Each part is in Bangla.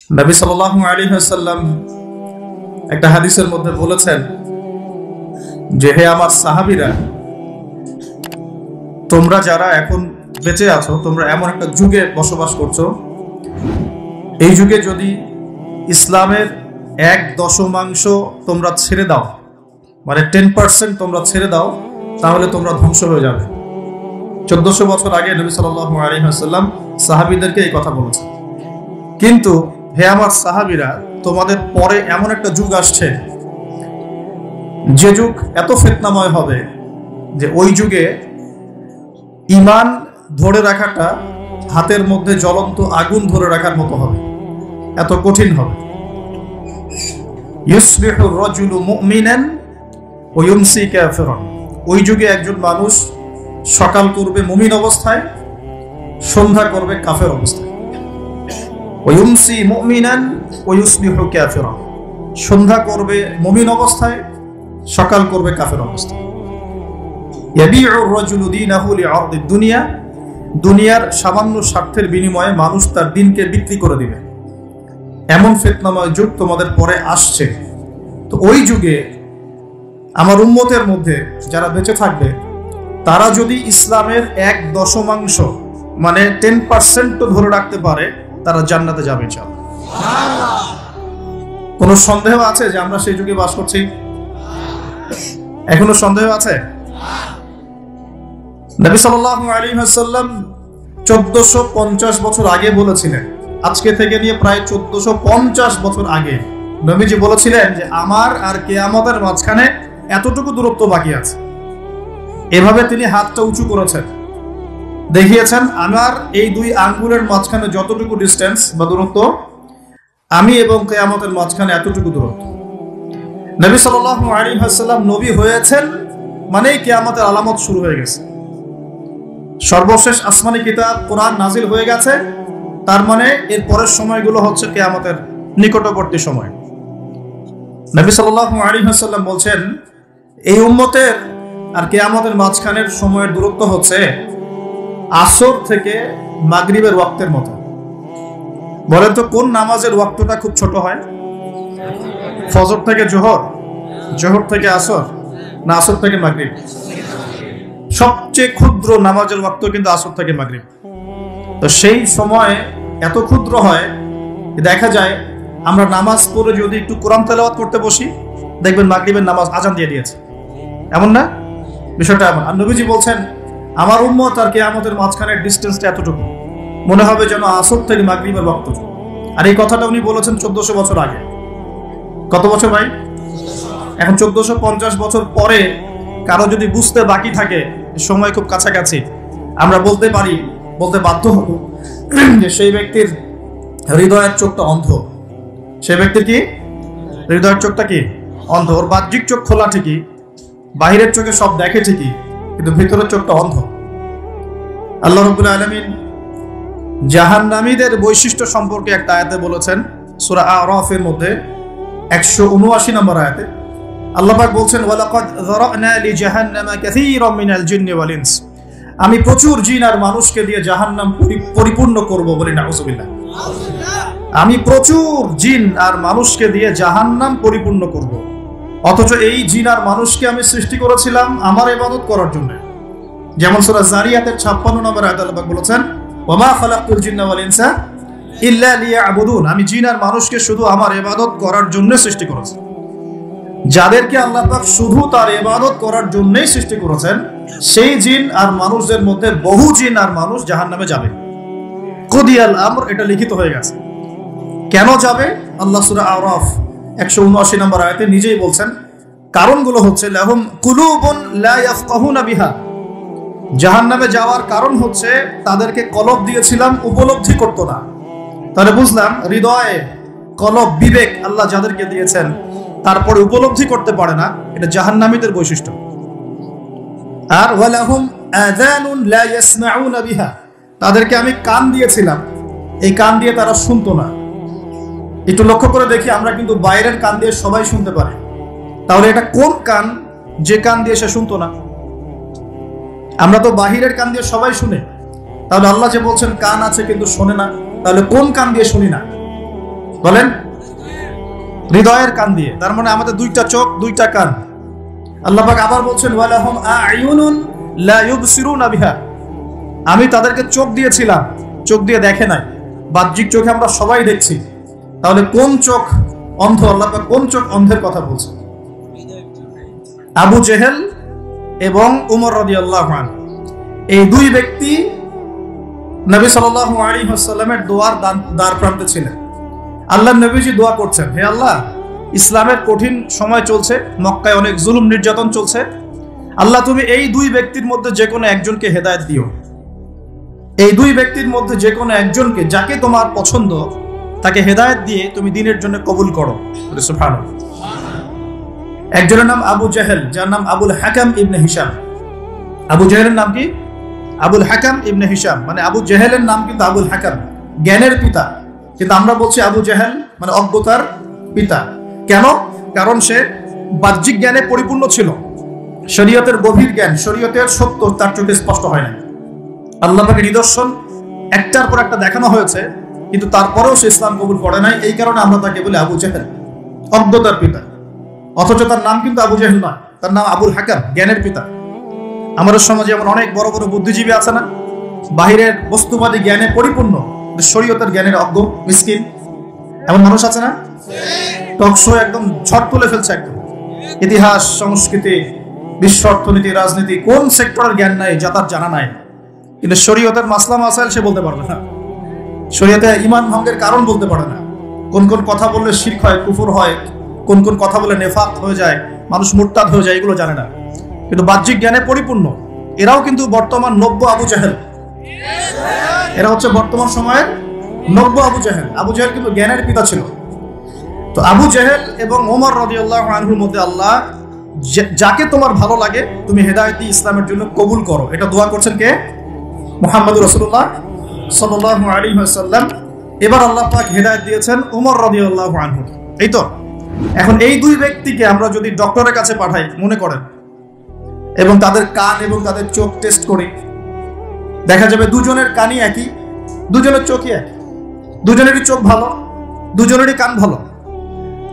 নবী সাল্লাল্লাহু আলাইহি ওয়াসাল্লাম একটা হাদিসের মধ্যে বলেছেন যে, হে আমার সাহাবীরা, তোমরা যারা এখন বেঁচে আছো, তোমরা এমন একটা যুগে বসবাস করছো, এই যুগে যদি ইসলামের 1/10 তোমরা ছেড়ে দাও, মানে 10% তোমরা ছেড়ে দাও, তাহলে তোমরা ধ্বংস হয়ে যাবে। 1400 বছর আগে নবী সাল্লাল্লাহু আলাইহি ওয়াসাল্লাম সাহাবীদেরকে এই কথা বলেছেন। কিন্তু হে আমার সাহাবীরা, তোমাদের পরে এমন একটা যুগ আসছে, যে যুগ এত ফিতনাময় হবে যে ওই যুগে ঈমান ধরে রাখাটা হাতের মধ্যে জ্বলন্ত আগুন ধরে রাখার মতো হবে, এত কঠিন হবে। ইউসবিহুর রাজুলু মুমিনান ওয়া ইউমসি কাফিরান। ওই যুগে একজন মানুষ সকাল করবে মুমিন অবস্থায়, সন্ধ্যা করবে কাফের অবস্থায়। ওয়া ইউমসি মুমিনান ওয়া ইউসবিহু কাফিরান। সন্ধ্যা করবে মুমিন অবস্থায়, সকাল করবে কাফের অবস্থায়। ইয়াবিউর রাজুলু দীনাহু লিআরদিদ দুনিয়া। দুনিয়ার সামান্য স্বার্থের বিনিময়ে মানুষ তার দিনকে বিক্রি করে দিবে। এমন ফিতনাময় যুগ তোমাদের পরে আসছে। তো ওই যুগে আমার উম্মতের মধ্যে যারা বেঁচে থাকবে, তারা যদি ইসলামের 1/10 মানে 10% তো ধরে রাখতে পারে, তারা জান্নাতে যাবে ইনশাআল্লাহ। কোনো সন্দেহ আছে যে আমরা সেই যুগে বাস করছি? এখনো সন্দেহ আছে? নবী সাল্লাল্লাহু আলাইহি ওয়াসাল্লাম 1450 বছর আগে বলেছিলেন, আজকে থেকে নিয়ে প্রায় 1450 বছর আগে নবীজি বলেছিলেন যে আমার আর কিয়ামতের মাঝখানে এতটুকু দূরত্ব বাকি আছে। এভাবে তিনি হাতটা উঁচু করেছেন, দেখিয়েছেন আমার এই দুই আঙ্গুলের মাঝখানে যতটুকু ডিস্টেন্স বা দূরত্ব, আমি এবং কিয়ামতের মাঝখানে এতটুকু দূরত্ব। নবী সাল্লাল্লাহু আলাইহি ওয়াসাল্লাম নবী হয়েছেন মানেই কিয়ামতের আলামত শুরু হয়ে গেছে। সর্বশেষ আসমানি কিতাব কোরআন নাজিল হয়ে গেছে, তার মানে এর পরের সময়গুলো হচ্ছে কিয়ামতের নিকটবর্তী সময়। নবী সাল্লাল্লাহু আলাইহি ওয়াসাল্লাম বলছেন, এই উম্মতের আর কিয়ামতের মাঝখানের সময়ের দূরত্ব হচ্ছে আসর থেকে মাগরিবের ওয়াক্তের মতো। বলেন তো কোন নামাজের ওয়াক্তটা খুব ছোট হয়? ফজর থেকে জোহর, জোহর থেকে আসর, না আসর থেকে মাগরিব? সবচেয়ে ক্ষুদ্র নামাজের ওয়াক্ত কিন্তু আসর থেকে মাগরিব। তো সেই সময় এত ক্ষুদ্র হয়, দেখা যায় আমরা নামাজ পড়ে যদি একটু কোরআন তেলাওয়াত করতে বসি, দেখবেন মাগরিবের নামাজ আজান দিয়ে দিয়েছে, এমন না? বিষয়টা এমন। আর নবীজি বলছেন, আমার উম্মত আর কিয়ামতের মাঝখানের ডিস্টেন্সটা এতটুকু, মনে হবে যেন আসর থেকে মাগরিবের ওয়াক্ত। আর এই কথাটা উনি বলেছেন 1400 বছর আগে। কত বছর ভাই? এখন 1450 বছর পরে কারো যদি বুঝতে বাকি থাকে সময় খুব কাছাকাছি, আমরা বলতে পারি, বলতে বাধ্য হব যে সেই ব্যক্তির হৃদয়ের চোখটা অন্ধ। সেই ব্যক্তির কি হৃদয়ের চোখটা কি অন্ধ? ওর বাহ্যিক চোখ খোলা ঠিকই, বাহিরের চোখে সব দেখে ঠিকই, কিন্তু ভিতরের চোখটা অন্ধ। আল্লাহ রাব্বুল আলামিন জাহান্নামীদের বৈশিষ্ট্য সম্পর্কে একটা আয়াতে বলেছেন, সূরা আরাফের মধ্যে 179 নম্বর আয়াতে আল্লাহ পাক বলছেন, ওয়ালাকাদ যারানা লিজাহান্নামা কাসীরাম মিনাল জিন্নি ওয়াল ইনস। আমি প্রচুর জিন আর মানুষকে দিয়ে জাহান্নাম পরিপূর্ণ করব, বলি নাউযুবিল্লাহ। আমি প্রচুর জিন আর মানুষকে দিয়ে জাহান্নাম পরিপূর্ণ করব, অথচ এই জিন আর মানুষকে আমি সৃষ্টি করেছিলাম আমার ইবাদত করার জন্য। যেমন সূরা যারিয়াতের 56 নম্বর আয়াতে আল্লাহ পাক বলেছেন, ওয়ামা খালাকতুল জিন্না ওয়াল ইনসা ইল্লা লিয়াবুদুন। আমি জিন আর মানুষকে শুধু আমার ইবাদত করার জন্য সৃষ্টি করেছি। যাদেরকে আল্লাহ পাক শুধু তার ইবাদত করার জন্যই সৃষ্টি করেছেন, সেই জিন আর মানুষদের মধ্যে বহু জিন আর মানুষ জাহান্নামে যাবে। কুদিয়াল আমর, এটা লিখিত হয়ে গেছে। কেন যাবে? আল্লাহ সূরা আরাফ 179 নম্বর আয়াতে নিজেই বলছেন, কারণগুলো হচ্ছে লাহুম কুলুবুন লা ইয়াফকাহুনা বিহা। জাহান্নামে যাওয়ার কারণ হচ্ছে তাদেরকে কলব দিয়েছিলাম, উপলব্ধি করতো না। তাহলে বুঝলাম হৃদয়ে কলব, বিবেক আল্লাহ যাদেরকে দিয়েছেন, তারপরে উপলব্ধি করতে পারে না, এটা জাহান্নামীদের বৈশিষ্ট্য। আর ওয়ালাহুম আযানুন লা ইয়াসমাউনা বিহা। তাদেরকে আমি কান দিয়েছিলাম, এই কান দিয়ে তারা শুনতো না। একটু লক্ষ্য করে দেখি, আমরা কিন্তু বাইরের কান দিয়ে সবাই শুনতে পারি, তাহলে এটা কোন কান যে কান দিয়ে সে শুনতো না? আমরা তো বাহিরের কান দিয়ে সবাই শুনে, তাহলে আল্লাহ যে বলছেন কান আছে কিন্তু শোনে না, তাহলে কোন কান দিয়ে শুনি না? বলেন, হৃদয়ের কান দিয়ে। তার মানে আমাদের দুইটা চোখ, দুইটা কান। আল্লাহ পাক আবার বলছেন ওয়ালাহুম আ'য়ুনুন লা ইউবসিরুনা বিহা, আমি তাদেরকে চোখ দিয়েছিলাম, চোখ দিয়ে দেখে নাই। বাহ্যিক চোখে আমরা সবাই দেখছি, তাহলে কোন চোখ অন্ধ? আল্লাহ পাক কোন চোখ অন্ধের কথা বলছেন? আবু জেহেল এবং উমর রাদিয়াল্লাহু আনহু, এই দুই ব্যক্তি নবী সাল্লাল্লাহু আলাইহি ওয়াসাল্লামের দোয়ার দ্বার প্রান্তে ছিলেন। আল্লাহর নবীজি দোয়া করছেন, হে আল্লাহ, ইসলামের কঠিন সময় চলছে, মক্কায় অনেক জুলুম নির্যাতন চলছে, আল্লাহ তুমি এই দুই ব্যক্তির মধ্যে যে কোনো একজনকে হেদায়েত দিও। এই দুই ব্যক্তির মধ্যে যে কোনো একজনকে, যাকে তোমার পছন্দ, তাকে হেদায়েত দিয়ে তুমি দ্বীনের জন্য কবুল করো। সুবহানাল্লাহ। একজনের নাম আবু জেহেল, যার নাম আবুল হাকাম ইবনে হিশাম। আবু জেহেলের নাম কি? আবুল হাকাম ইবনে হিশাম। মানে আবু জেহেলের নাম কিন্তু আবুল হাকাম, জ্ঞানের পিতা, কিন্তু আমরা বলছি আবু জেহেল মানে অজ্ঞতার পিতা। কেন? কারণ সে বাহ্যিক জ্ঞানে পরিপূর্ণ ছিল, শরীয়তের গভীর জ্ঞান, শরীয়তের সত্য তার চোখে স্পষ্ট হয় না। আল্লাহ পাকের নিদর্শন একটার পর একটা দেখানো হয়েছে, কিন্তু তারপরেও সে ইসলাম কবুল করে নাই। এই কারণে আমরা তাকে বলি আবু জেহেল, অজ্ঞতার পিতা। অথচ তার নাম কিন্তু আবু জেহেল নয়, তার নাম আবুল হাকাম, জ্ঞানের পিতা। আমাদের সমাজে এমন অনেক বড় বড় বুদ্ধিজীবী আছে না, বাহিরের বস্তুবাদী জ্ঞানে পরিপূর্ণ, শরীয়তের জ্ঞানের অজ্ঞ মিসকিন, এমন মানুষ আছে না? টকশো একদম ঝড় তুলে ফেলছে, একদম ইতিহাস, সংস্কৃতি, বিশ্ব অর্থনীতি, রাজনীতি, কোন সেক্টরের জ্ঞান নাই যা তার জানা নাই, কিন্তু শরীয়তের মাসলা মাসাইল সে বলতে পারবে না, শরীয়তে ঈমান ভঙ্গের কারণ বলতে পারে না, কোন কোন কথা বললে শিরক হয়, কুফর হয়, কোন কোন কথা বলে নেফাক হয়ে যায়, মানুষ মুরতাদ হয়ে যায়, এগুলো জানে না, কিন্তু বাহ্যিক জ্ঞানে পরিপূর্ণ। এরাও কিন্তু বর্তমান নব্য আবু জেহেল, এরা হচ্ছে বর্তমান সময়ের নব্য আবু জেহেল। আবু জেহেল কিন্তু জ্ঞানের পিতা ছিল। তো আবু জেহেল এবং ওমর রাদিয়াল্লাহু আনহুর মধ্যে আল্লাহ যাকে তোমার ভালো লাগে তুমি হেদায়েত ইসলামের জন্য কবুল করো, এটা দোয়া করছেন কে? মুহাম্মদুর রাসূলুল্লাহ সাল্লাল্লাহু আলাইহি ওয়াসাল্লাম। এবার আল্লাহ পাক হেদায়েত দিয়েছেন ওমর রাদিয়াল্লাহু আনহু। এই তো, এখন এই দুই ব্যক্তিকে আমরা যদি ডক্টরের কাছে পাঠাই, মনে করেন, এবং তাদের কান এবং তাদের চোখ টেস্ট করি, দেখা যাবে দুজনের কানই একই, দুজনের চোখই একই, দুজনেরই চোখ ভালো, দুজনেরই কান ভালো।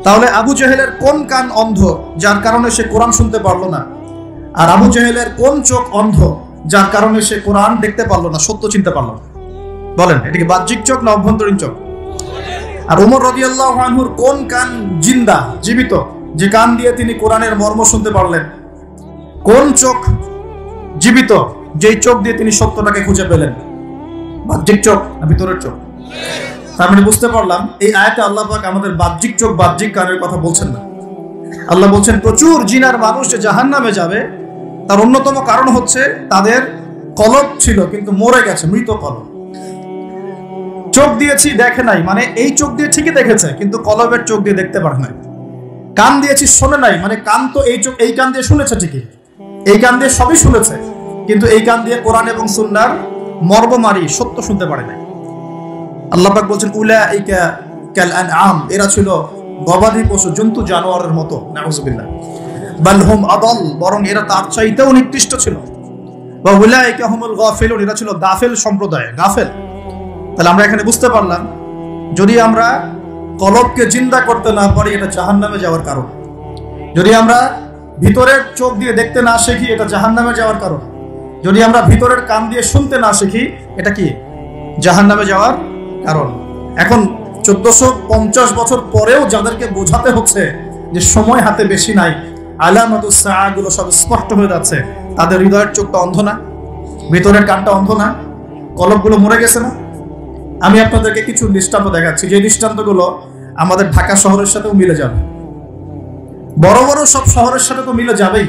তাহলে আবু জেহেলের কোন কান অন্ধ যার কারণে সে কোরআন শুনতে পারলো না, আর আবু জেহেলের কোন চোখ অন্ধ যার কারণে সে কোরআন দেখতে পারলো না, সত্য চিনতে পারলো না? বলেন, এটা কি বাহ্যিক চোখ না অভ্যন্তরীণ চোখ? আর ওমর রাদিয়াল্লাহু আনহুর কোন কান জিন্দা, জীবিত, যে কান দিয়ে তিনি কোরআনের মর্ম শুনতে পারলেন? কোন চোখ জীবিত, যেই চোখ দিয়ে তিনি সত্যটাকে খুঁজে পেলেন? বাহ্যিক চোখ না ভিতরের চোখ? তার মানে বুঝতে পারলাম এই আয়াতে আল্লাহ পাক আমাদের বাহ্যিক চোখ, বাহ্যিক কানের কথা বলছেন না। আল্লাহ বলছেন প্রচুর জিনার মানুষ যে জাহান্নামে যাবে, তার অন্যতম কারণ হচ্ছে তাদের কলব ছিল কিন্তু মরে গেছে, মৃত কলব। চোখ দিয়েছি দেখে নাই, মানে এই চোখ দিয়ে ঠিকই দেখেছে কিন্তু কলবের চোখ দিয়ে দেখতে পারে নাই। কান দিয়েছি শোনে নাই, মানে কান তো এই চোখ, এই কান দিয়ে শুনেছে ঠিকই, এই কান দিয়ে সবই শুনেছে, কিন্তু এই কান দিয়ে কোরআন এবং সুন্নাহর মর্মমারি সত্য শুনতে পারে নাই। আল্লাহ পাক বলছেন উলাইকা কাল আনআম, এরা ছিল গবাদি পশু, জন্তু, জানোয়ারের মতো। নাউযুবিল্লাহ। বাল হুম আদাল, বরং এরা তার চাইতেও নিকৃষ্ট ছিল। ওয়া উলাইকা হুমুল গাফিলুন, এরা ছিল গাফেল সম্প্রদায়, গাফেল। তাহলে আমরা এখানে বুঝতে পারলাম, যদি আমরা কলবকে জিন্দা করতে না পারি, এটা জাহান্নামে যাওয়ার কারণ। যদি আমরা ভিতরের চোখ দিয়ে দেখতে না শিখি, এটা জাহান্নামে যাওয়ার কারণ। যদি আমরা ভিতরের কান দিয়ে শুনতে না শিখি, এটা কি? জাহান্নামে যাওয়ার কারণ। এখন 1450 বছর পরেও যাদেরকে বোঝাতে হচ্ছে যে সময় হাতে বেশি নাই, আলামাতুস সাআ গুলো সব স্পষ্ট হয়ে যাচ্ছে, তাদের হৃদয়ের চোখটা অন্ধ না? ভিতরের কানটা অন্ধ না? কলবগুলো মরে গেছে না? আমি আপনাদেরকে কিছু দৃষ্টান্ত দেখাচ্ছি, যে দৃষ্টান্তগুলো আমাদের ঢাকা শহরের সাথেও মিলে যাবে, বড় বড় সব শহরের সাথে তো মিলে যাবেই।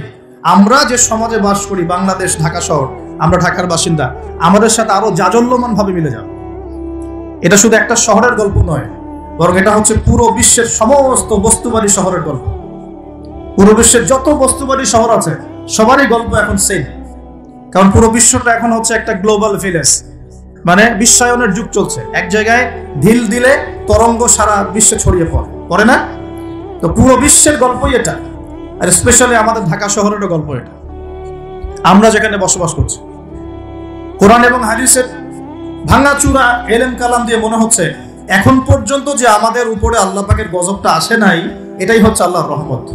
আমরা যে সমাজে বাস করি, বাংলাদেশ, ঢাকা শহর, আমরা ঢাকার বাসিন্দা, আমাদের সাথে আরো জাজল্যমান ভাবে মিলে যাবে। এটা শুধু একটা শহরের গল্প নয়, বরং এটা হচ্ছে পুরো বিশ্বের সমস্ত বস্তুবাদী শহরের গল্প। পুরো বিশ্বের যত বস্তুবাদী শহর আছে সবারই গল্প এখন সেম, কারণ পুরো বিশ্বটা এখন হচ্ছে একটা গ্লোবাল ভিলেজ, মানে বিশ্বায়নের যুগ চলছে। এক জায়গায় ঢিল দিলে তরঙ্গ সারা বিশ্বে ছড়িয়ে পড়ে না? তো পুরো বিশ্বের গল্পই এটা, আর স্পেশালি আমাদের ঢাকা শহরেরও গল্প এটা। আমরা যেখানে বসবাস করছি, কোরআন এবং হাদিসের ভাঙাচুরা এলেম কালাম দিয়ে মনে হচ্ছে এখন পর্যন্ত যে আমাদের উপরে আল্লাহ পাকের গজবটা আসে নাই, এটাই হচ্ছে আল্লাহর রহমত।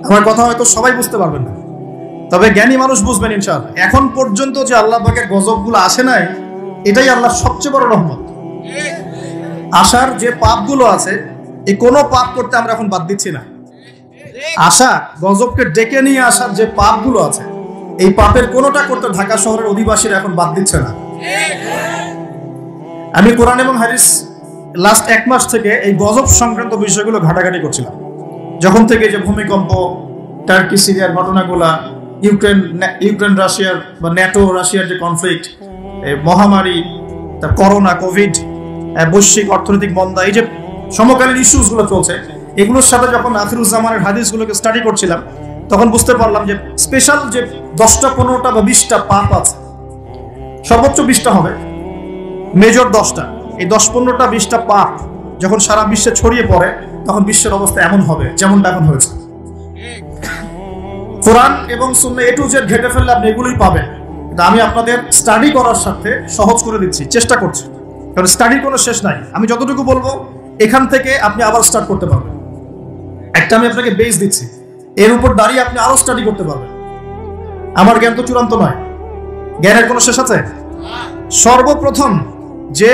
আমার কথা হয়তো সবাই বুঝতে পারবেন না, তবে জ্ঞানী মানুষ বুঝবেন ইনশাআল্লাহ। এখন পর্যন্ত যে আল্লাহ পাকের গজবগুলো আসে নাই, এটাই আল্লাহর সবচেয়ে বড় রহমত। আশার যে পাপগুলো আছে, এই কোনো পাপ করতে আমরা এখন বাদ দিচ্ছি না। আশা গজবকে ডেকে নিয়ে আসার যে পাপগুলো আছে, এই পাপের কোনোটা করতে ঢাকা শহরের অধিবাসীরা এখন বাদ দিচ্ছে না। আমি কোরআন এবং হাদিস লাস্ট 1 মাস থেকে এই গজব সংক্রান্ত বিষয়গুলো ঘাটাঘাটি করছিলাম। যখন থেকে যে ভূমিকম্প, টার্কি সিরিয়ার ঘটনাগুলা, ইউক্রেন রাশিয়ার বা ন্যাটো রাশিয়ার যে কনফ্লিক্ট, মহামারী, করোনা, কোভিড, বৈশ্বিক অর্থনৈতিক মন্দা, এই যে সমকালীন ইস্যুসগুলো চলছে, এগুলোর সাথে যখন আখিরুজ্জামানের হাদিসগুলোকে স্টাডি করছিলাম, তখন বুঝতে পারলাম যে স্পেশাল যে 10টা 15টা বা 20টা পাপ আছে, সর্বোচ্চ 20টা হবে, মেজর 10টা, এই 10-15টা 20টা পাপ যখন সারা বিশ্বে ছড়িয়ে পড়ে, তখন বিশ্বের অবস্থা এমন হবে যেমনটা এখন হয়েছে। কোরআন এবং সুন্নাহ এ টু জেড ঘেটে ফেললে আপনি এগুলোই পাবেন। কিন্তু আমি আপনাদের স্টাডি করার সাথে সহজ করে দিচ্ছি, চেষ্টা করছি, কারণ স্টাডির কোনো শেষ নাই। আমি যতটুকু বলবো এখান থেকে আপনি আবার স্টার্ট করতে পারবেন। একটা আমি আপনাকে বেস দিচ্ছি, এর উপর দাঁড়িয়ে আপনি আরো স্টাডি করতে পারবেন। আমার জ্ঞান তো চূড়ান্ত নয়, জ্ঞানের কোনো শেষ আছে? সর্বপ্রথম যে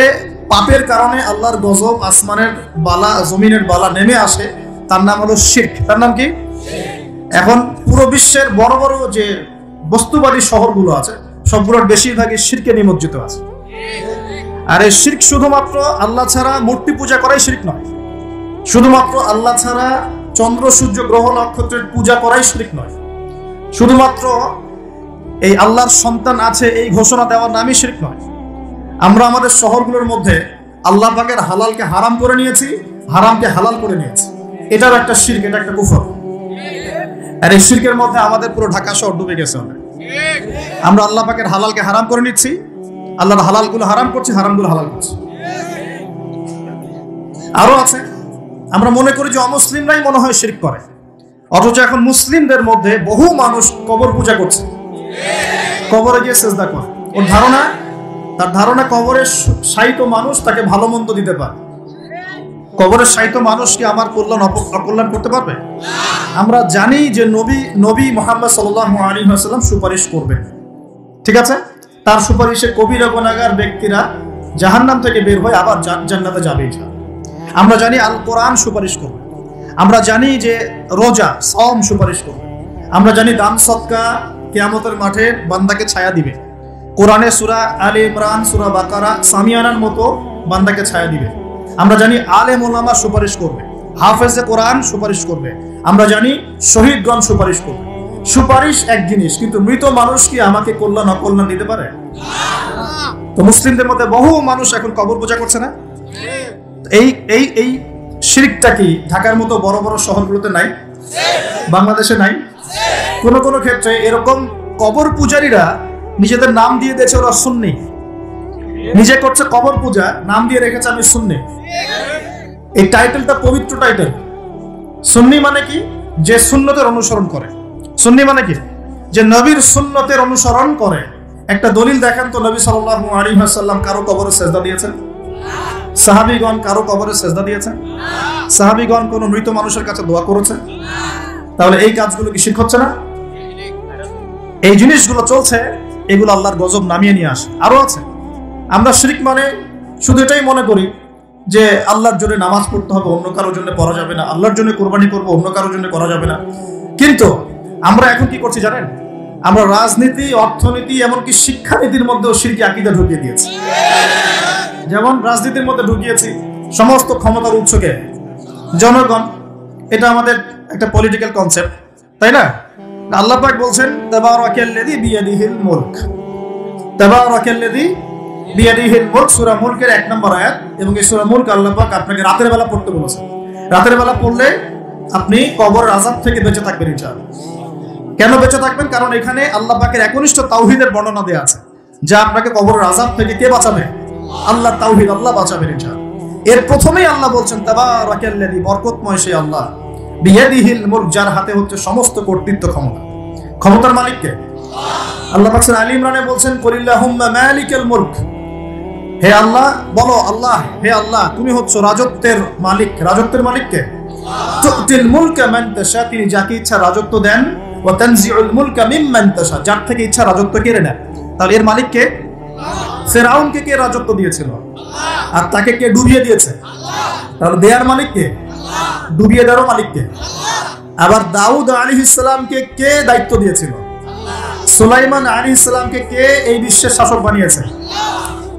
পাপের কারণে আল্লাহর গজব, আসমানের বালা, জমিনের বালা নেমে আসে, তার নাম হলো শিরক। তার নাম কি? এখন পুরো বিশ্বের বড় বড় যে বস্তুবাদী শহরগুলো আছে, সবগুলোর বেশিরভাগই শিরকে নিমজ্জিত আছে। আর এই শিরক শুধুমাত্র আল্লাহ ছাড়া মূর্তি পূজা করাই শিরক নয়, শুধুমাত্র আল্লাহ ছাড়া চন্দ্র, সূর্য, গ্রহ, নক্ষত্রের পূজা করাই শিরক নয়, শুধুমাত্র এই আল্লাহর সন্তান আছে এই ঘোষণা দেওয়ার নামই শিরক নয়। আমরা আমাদের শহরগুলোর মধ্যে আল্লাহ পাকের হালালকে হারাম করে নিয়েছি, হারামকে হালাল করে নিয়েছি, এটাও একটা শিরক, এটা একটা কুফর। আর এই শিরকের মধ্যে আমাদের পুরো ঢাকা শহর ডুবে গেছে। আমরা আল্লাহ পাকের হালালকে হারাম করে নিচ্ছি, আল্লাহর হালালগুলো হারাম করছি, হারামগুলো হালাল করছি। আরো আছে, আমরা মনে করি যে অমুসলিমরাই মনে হয় শিরক করে, অথচ এখন মুসলিমদের মধ্যে বহু মানুষ কবর পূজা করছে, কবরে গিয়ে সেজদা করে। তার ধারণা কবরের শায়িত মানুষ তাকে ভালো মন্দ দিতে পারে। কবরের শায়িত মানুষ কি আমার কল্যাণ অকল্যাণ করতে পারবে? আমরা জানি যে নবী মুহাম্মদ সাল্লাল্লাহু আলাইহি ওয়াসাল্লাম সুপারিশ করবেন, ঠিক আছে? তার সুপারিশে কবিরা গুনাহগার ব্যক্তিরা জাহান্নাম থেকে বের হয়ে আবার জান্নাতে যাবে। আমরা জানি আল কোরআন সুপারিশ করবে, আমরা জানি যে রোজা, সওম সুপারিশ করবে, আমরা জানি দান সদকা কিয়ামতের মাঠে বান্দাকে ছায়া দিবে, কোরআনে সূরা আলে ইমরান, সূরা বাকারা, সামিয়ানার মতো বান্দাকে ছায়া দিবে। আমরা জানি আলেম ওলামা সুপারিশ করবে, হাফেজে কোরআন সুপারিশ করবে, আমরা জানি শহীদগণ সুপারিশ করবে। সুপারিশ এক জিনিস, কিন্তু মৃত মানুষ কি আমাকে কল্যাণ অকল্যাণ দিতে পারে? তো মুসলিমদের মধ্যে বহু মানুষ এখন কবর পূজা করছে না? এই শিরকটা কি ঢাকার মতো বড় বড় শহরগুলোতে নাই? বাংলাদেশে নাই? কোন কোন ক্ষেত্রে এরকম কবর পূজারীরা নিজেদের নাম দিয়ে দিয়েছে ওরা সুন্নি, নিজে করছে কবর পূজা, নাম দিয়ে রেখেছে আমি সুন্নি। এই টাইটেলটা পবিত্র টাইটেল। সুন্নি মানে কি? যে সুন্নতের অনুসরণ করে। সুন্নি মানে কি? যে নবীর সুন্নতের অনুসরণ করে। একটা দলিল দেখেন তো, নবী সাল্লাল্লাহু আলাইহি ওয়াসাল্লাম কারো কবরে সেজদা দিয়েছেন? সাহাবীগণ কারো কবরে সেজদা দিয়েছেন? সাহাবীগণ কোন মৃত মানুষের কাছে দোয়া করেছেন? তাহলে এই কাজগুলো কি শিরক হচ্ছে না? এই জিনিসগুলো চলছে, এগুলো আল্লাহর গজব নামিয়ে নিয়ে আসে। আরো আছে, আমরা শিরক মানে শুধু এটাই মনে করি যে আল্লাহর জন্য নামাজ পড়তে হবে, অন্য কারোর জন্য পড়া যাবে না, আল্লাহর জন্য কোরবানি করবো, অন্য কারোর জন্য করা যাবে না। কিন্তু আমরা এখন কি করছি জানেন? আমরা রাজনীতি, অর্থনীতি, এমনকি শিক্ষানীতির মধ্যেও শিরকি আকীদা ঢুকিয়ে দিয়েছি। যেমন রাজনীতির মধ্যে ঢুকিয়েছি সমস্ত ক্ষমতার উৎসকে জনগণ, এটা আমাদের একটা পলিটিক্যাল কনসেপ্ট, তাই না? আল্লাহ পাক বলছেন তাবারাকাল্লাযী বিয়াদিহিল মুলক, তাবারাকাল্লাযী বিয়াদিহিল মুলক, সূরা মুলকের 1 নম্বর আয়াত। এবং এই সূরা মুলক আল্লাহ পাক আপনাকে রাতের বেলা পড়তে বলেছেন। রাতের বেলা পড়লে আপনি কবরের আযাব থেকে বেঁচে থাকবেন ইনশাআল্লাহ। কেন বেঁচে থাকবেন? কারণ এখানে আল্লাহ পাকের একনিষ্ঠ তাওহীদের বর্ণনা দেয়া আছে, যা আপনাকে কবরের আযাব থেকে কে বাঁচাবে? আল্লাহ তাওহীদ, আল্লাহ বাঁচাবেন ইনশাআল্লাহ। এর প্রথমেই আল্লাহ বলছেন তাবারাকাল্লাযী, বরকতময় সেই আল্লাহ, বিয়াদিহিল মুলক, যার হাতে হচ্ছে সমস্ত কর্তৃত্ব ক্ষমতা। ক্ষমতার মালিক কে? আল্লাহ পাক সূরা আলী ইমরানে বলছেন কুলিল্লাহুম্মা মালিকাল মুলক, হে আল্লাহ, বলো আল্লাহ, হে আল্লাহ তুমি হচ্ছ রাজত্বের মালিক। রাজত্বের মালিককে তুতিল মুলকা মান তাশা, তিনি যাকে ইচ্ছা রাজত্ব দেন, ওয়া তানজিউল মুলকা মিম্মান তাশা, যার থেকে ইচ্ছা রাজত্ব কেড়ে নেন। তাহলে এর মালিক কে? ফিরআউনকে কে রাজত্ব দিয়েছিল আর তাকে কে ডুবিয়ে দিয়েছে? তাহলে দেয়ার মালিক কে? ডুবিয়ে দেওয়ার মালিক কে? আবার দাউদ আলাইহিস সালামকে কে দায়িত্ব দিয়েছিল? সুলাইমান আলাইহিস সালামকে কে এই বিশ্বের শাসক বানিয়েছে?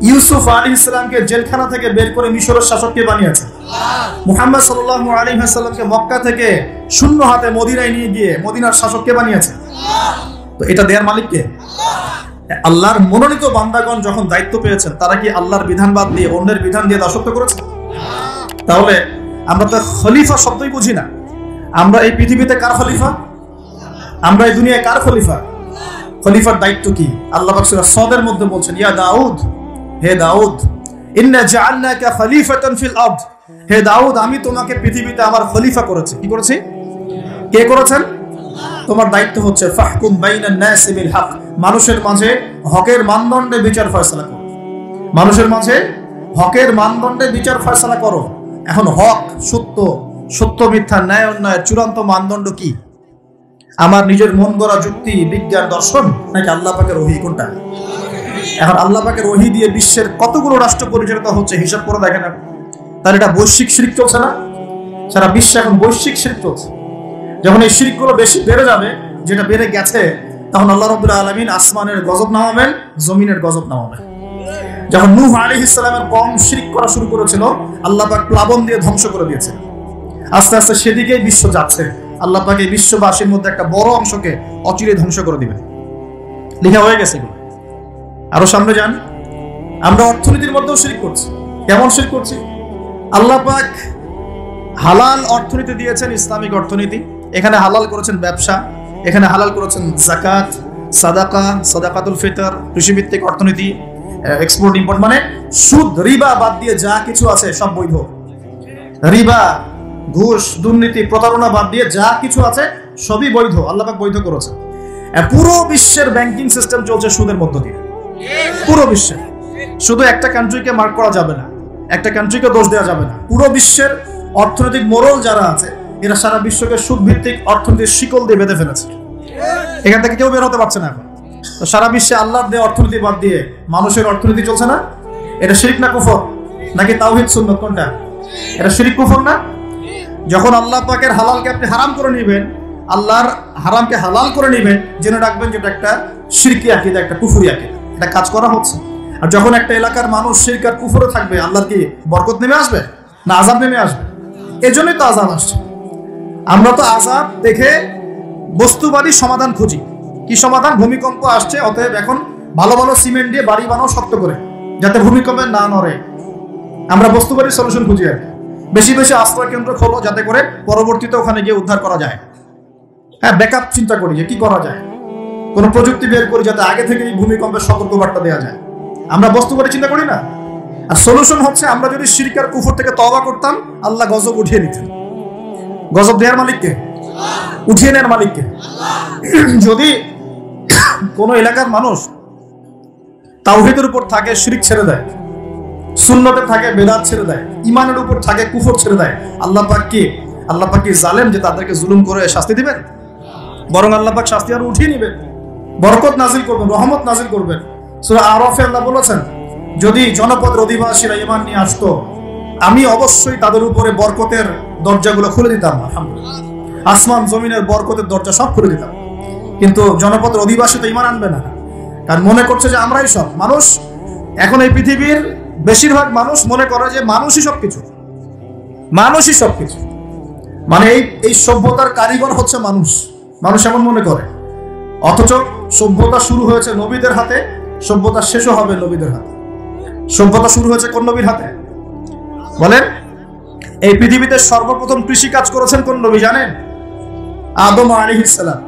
ইউসুফ আলাইহিস সালামকে জেলখানা থেকে বের করে মিশরের শাসক কে বানিয়েছে? মুহাম্মদ সাল্লাল্লাহু আলাইহি ওয়াসাল্লামকে মক্কা থেকে শূন্য হাতে মদিনায় নিয়ে গিয়ে মদিনার শাসক কে বানিয়েছে? তো এটা দেয়ার মালিক কে? আল্লাহর মনোনীত বান্দাগণ যখন দায়িত্ব পেয়েছেন, তারা কি আল্লাহর বিধান বাদ দিয়ে অন্যের বিধান দিয়ে দাসত্ব করেছে? তাহলে আমরা তো খলিফা শব্দই বুঝি না। আমরা এই পৃথিবীতে কার খলিফা? আমরা এই দুনিয়ায় কার খলিফা? খলিফার দায়িত্ব কি? আল্লাহ পাক সূরা সদের মধ্যে বলছেন, ইয়া দাউদ, হে দাউদ, ইন্না জাআলনাকা খলিফাতান ফিল আরদ, হে দাউদ আমি তোমাকে পৃথিবীতে আমার খলিফা করেছি। কি করেছি? কে করেছেন? তোমার দায়িত্ব হচ্ছে ফাহকুম বাইনান নাসি বিল হক, মানুষের মাঝে হকের মানদণ্ডে বিচার ফয়সালা করো। মানুষের মাঝে হকের মানদণ্ডে বিচার ফয়সালা করো। এখন হক, সত্য, সত্য মিথ্যা, ন্যায় অন্যায়ের চূড়ান্ত মানদণ্ড কি? আমার নিজের মন গড়া যুক্তি, বিজ্ঞান, দর্শন, নাকি আল্লাহ পাকের ওহী? কোনটা? এখন আল্লাহ পাকের ওহী দিয়ে বিশ্বের কতগুলো রাষ্ট্র পরিচালিত হচ্ছে হিসাব করে দেখেন। তাহলে এটা বৈশ্বিক শিরক চলছে না? সারা বিশ্বে এখন বৈশ্বিক শিরক চলছে। যখন এই শিরকগুলো বেশি বেড়ে যাবে, যেটা বেড়ে গেছে, তখন আল্লাহ রাব্বুল আলামিন আসমানের গজব নামাবেন, জমিনের গজব নামাবেন। যখন নূহ আলাইহিস সালামের কওম শিরক করা শুরু করেছিল, আল্লাহ পাক প্লাবন দিয়ে ধ্বংস করে দিয়েছে। আস্তে আস্তে সেদিকেই বিশ্ব যাচ্ছে। আল্লাহ পাক এই বিশ্ববাসীর মধ্যে একটা বড় অংশকে অচিরে ধ্বংস করে দিবেন। লেখা হয়ে গেছে এগুলো। আরো সামনে যান, আমরা অর্থনীতির মধ্যেও শিরক করছি। কেমন শিরক করছি? আল্লাহ পাক হালাল অর্থনীতি দিয়েছেন, ইসলামিক অর্থনীতি। এখানে হালাল করেছেন ব্যবসা, এখানে হালাল করেছেন যাকাত, সাদাকা, সাদাকাতুল ফিতর, কৃষিভিত্তিক অর্থনীতি, এক্সপোর্ট ইম্পোর্ট, মানে সুদ, রিবা বাদ দিয়ে যা কিছু আছে সব বৈধ। রিবা, ঘুষ, দুর্নীতি, প্রতারণা বাদ দিয়ে যা কিছু আছে সবই বৈধ। আল্লাহ পাক বৈধ করেছেন। পুরো বিশ্বের ব্যাংকিং সিস্টেম চলছে সুদের মধ্য দিয়ে। পুরো বিশ্বে শুধু একটা কান্ট্রিকে মার্ক করা যাবে না, একটা কান্ট্রিকে দোষ দেওয়া যাবে না। পুরো বিশ্বের অর্থনৈতিক মোড়ল যারা আছে, এরা সারা বিশ্বকে সুদ ভিত্তিক অর্থনীতির শিকল দিয়ে বেঁধে ফেলেছে। এখান থেকে কেউ বের হতে পারছে না এখন। তো সারা বিশ্বে আল্লাহর দেওয়া অর্থনীতি বাদ দিয়ে মানুষের অর্থনীতি চলছে না। এটা শিরক না কুফর? নাকি তাওহীদ সুন্নাত? কোনটা? এটা শিরক কুফর না? যখন আল্লাহ পাকের হালালকে আপনি হারাম করে নেবেন, আল্লাহর হারামকে হালাল করে নেবেন, জেনে রাখবেন যেটা একটা শিরকি আকীদা, একটা কুফরি আকীদা। এটা কাজ করা হচ্ছে। আর যখন একটা এলাকার মানুষ শিরক আর কুফরে থাকবে, আল্লাহর কি বরকত নেমে আসবে না আযাব নেমে আসবে? এজন্যই তো আযাব আসছে। আমরা তো আযাব দেখে বস্তুবাদী সমাধান খুঁজি। কি সমাধান? ভূমিকম্প আসছে, অতএব এখন ভালো ভালো সিমেন্ট দিয়ে বাড়ি বানাও শক্ত করে, যাতে ভূমিকম্পে না নড়ে। আমরা বস্তুবাদী সলিউশন খুঁজি। আর বেশি বেশি আশ্রয় কেন্দ্র খোলো, যাতে করে পরবর্তীতে ওখানে গিয়ে উদ্ধার করা যায়। হ্যাঁ, ব্যাকআপ চিন্তা করি যে কি করা যায়, কোনো প্রযুক্তি বের করি যাতে আগে থেকে এই ভূমিকম্পের সতর্কবার্তা দেওয়া যায়। আমরা বস্তুবাদী চিন্তা করি না। আর সলিউশন হচ্ছে, আমরা যদি শিরক আর কুফর থেকে তওবা করতাম, আল্লাহ গজব উঠিয়ে নিতেন। গজব দেওয়ার মালিককে, উঠিয়ে নেওয়ার মালিককে। যদি কোন এলাকার মানুষ তাওহীদের উপর থাকে, শিরক ছেড়ে দেয়, সুন্নতে থাকে, বেদাত ছেড়ে দেয়, ইমানের উপর থাকে, কুফর ছেড়ে দেয়, আল্লাহ পাক কি জালেম যে তাদেরকে জুলুম করে শাস্তি দিবেন? বরং আল্লাহ পাক শাস্তি আরো উঠিয়ে নেবেন, বরকত নাজিল করবেন, রহমত নাজিল করবেন। সূরা আরাফে আল্লাহ বলেছেন, যদি জনপদের অধিবাসীরা ঈমান নিয়ে আসতো, আমি অবশ্যই তাদের উপরে বরকতের দরজাগুলো খুলে দিতাম। আলহামদুলিল্লাহ, আসমান জমিনের বরকতের দরজা সব খুলে দিতাম। কিন্তু জনপদের অধিবাসী তো ঈমান আনবে না, কারণ মনে করছে যে আমরাই সব। মানুষ এখন এই পৃথিবীর বেশিরভাগ মানুষ মনে করে যে মানুষই সবকিছু, মানুষই সবকিছু। মানে এই সভ্যতার কারিগর হচ্ছে মানুষ, মানুষ এমন মনে করে। অথচ সভ্যতা শুরু হয়েছে নবীদের হাতে, সভ্যতা শেষও হবে নবীদের হাতে। সভ্যতা শুরু হয়েছে কোন নবীর হাতে বলেন? এই পৃথিবীতে সর্বপ্রথম কৃষি কাজ করেছেন কোন নবী জানেন? আদম আলাইহিস সালাম।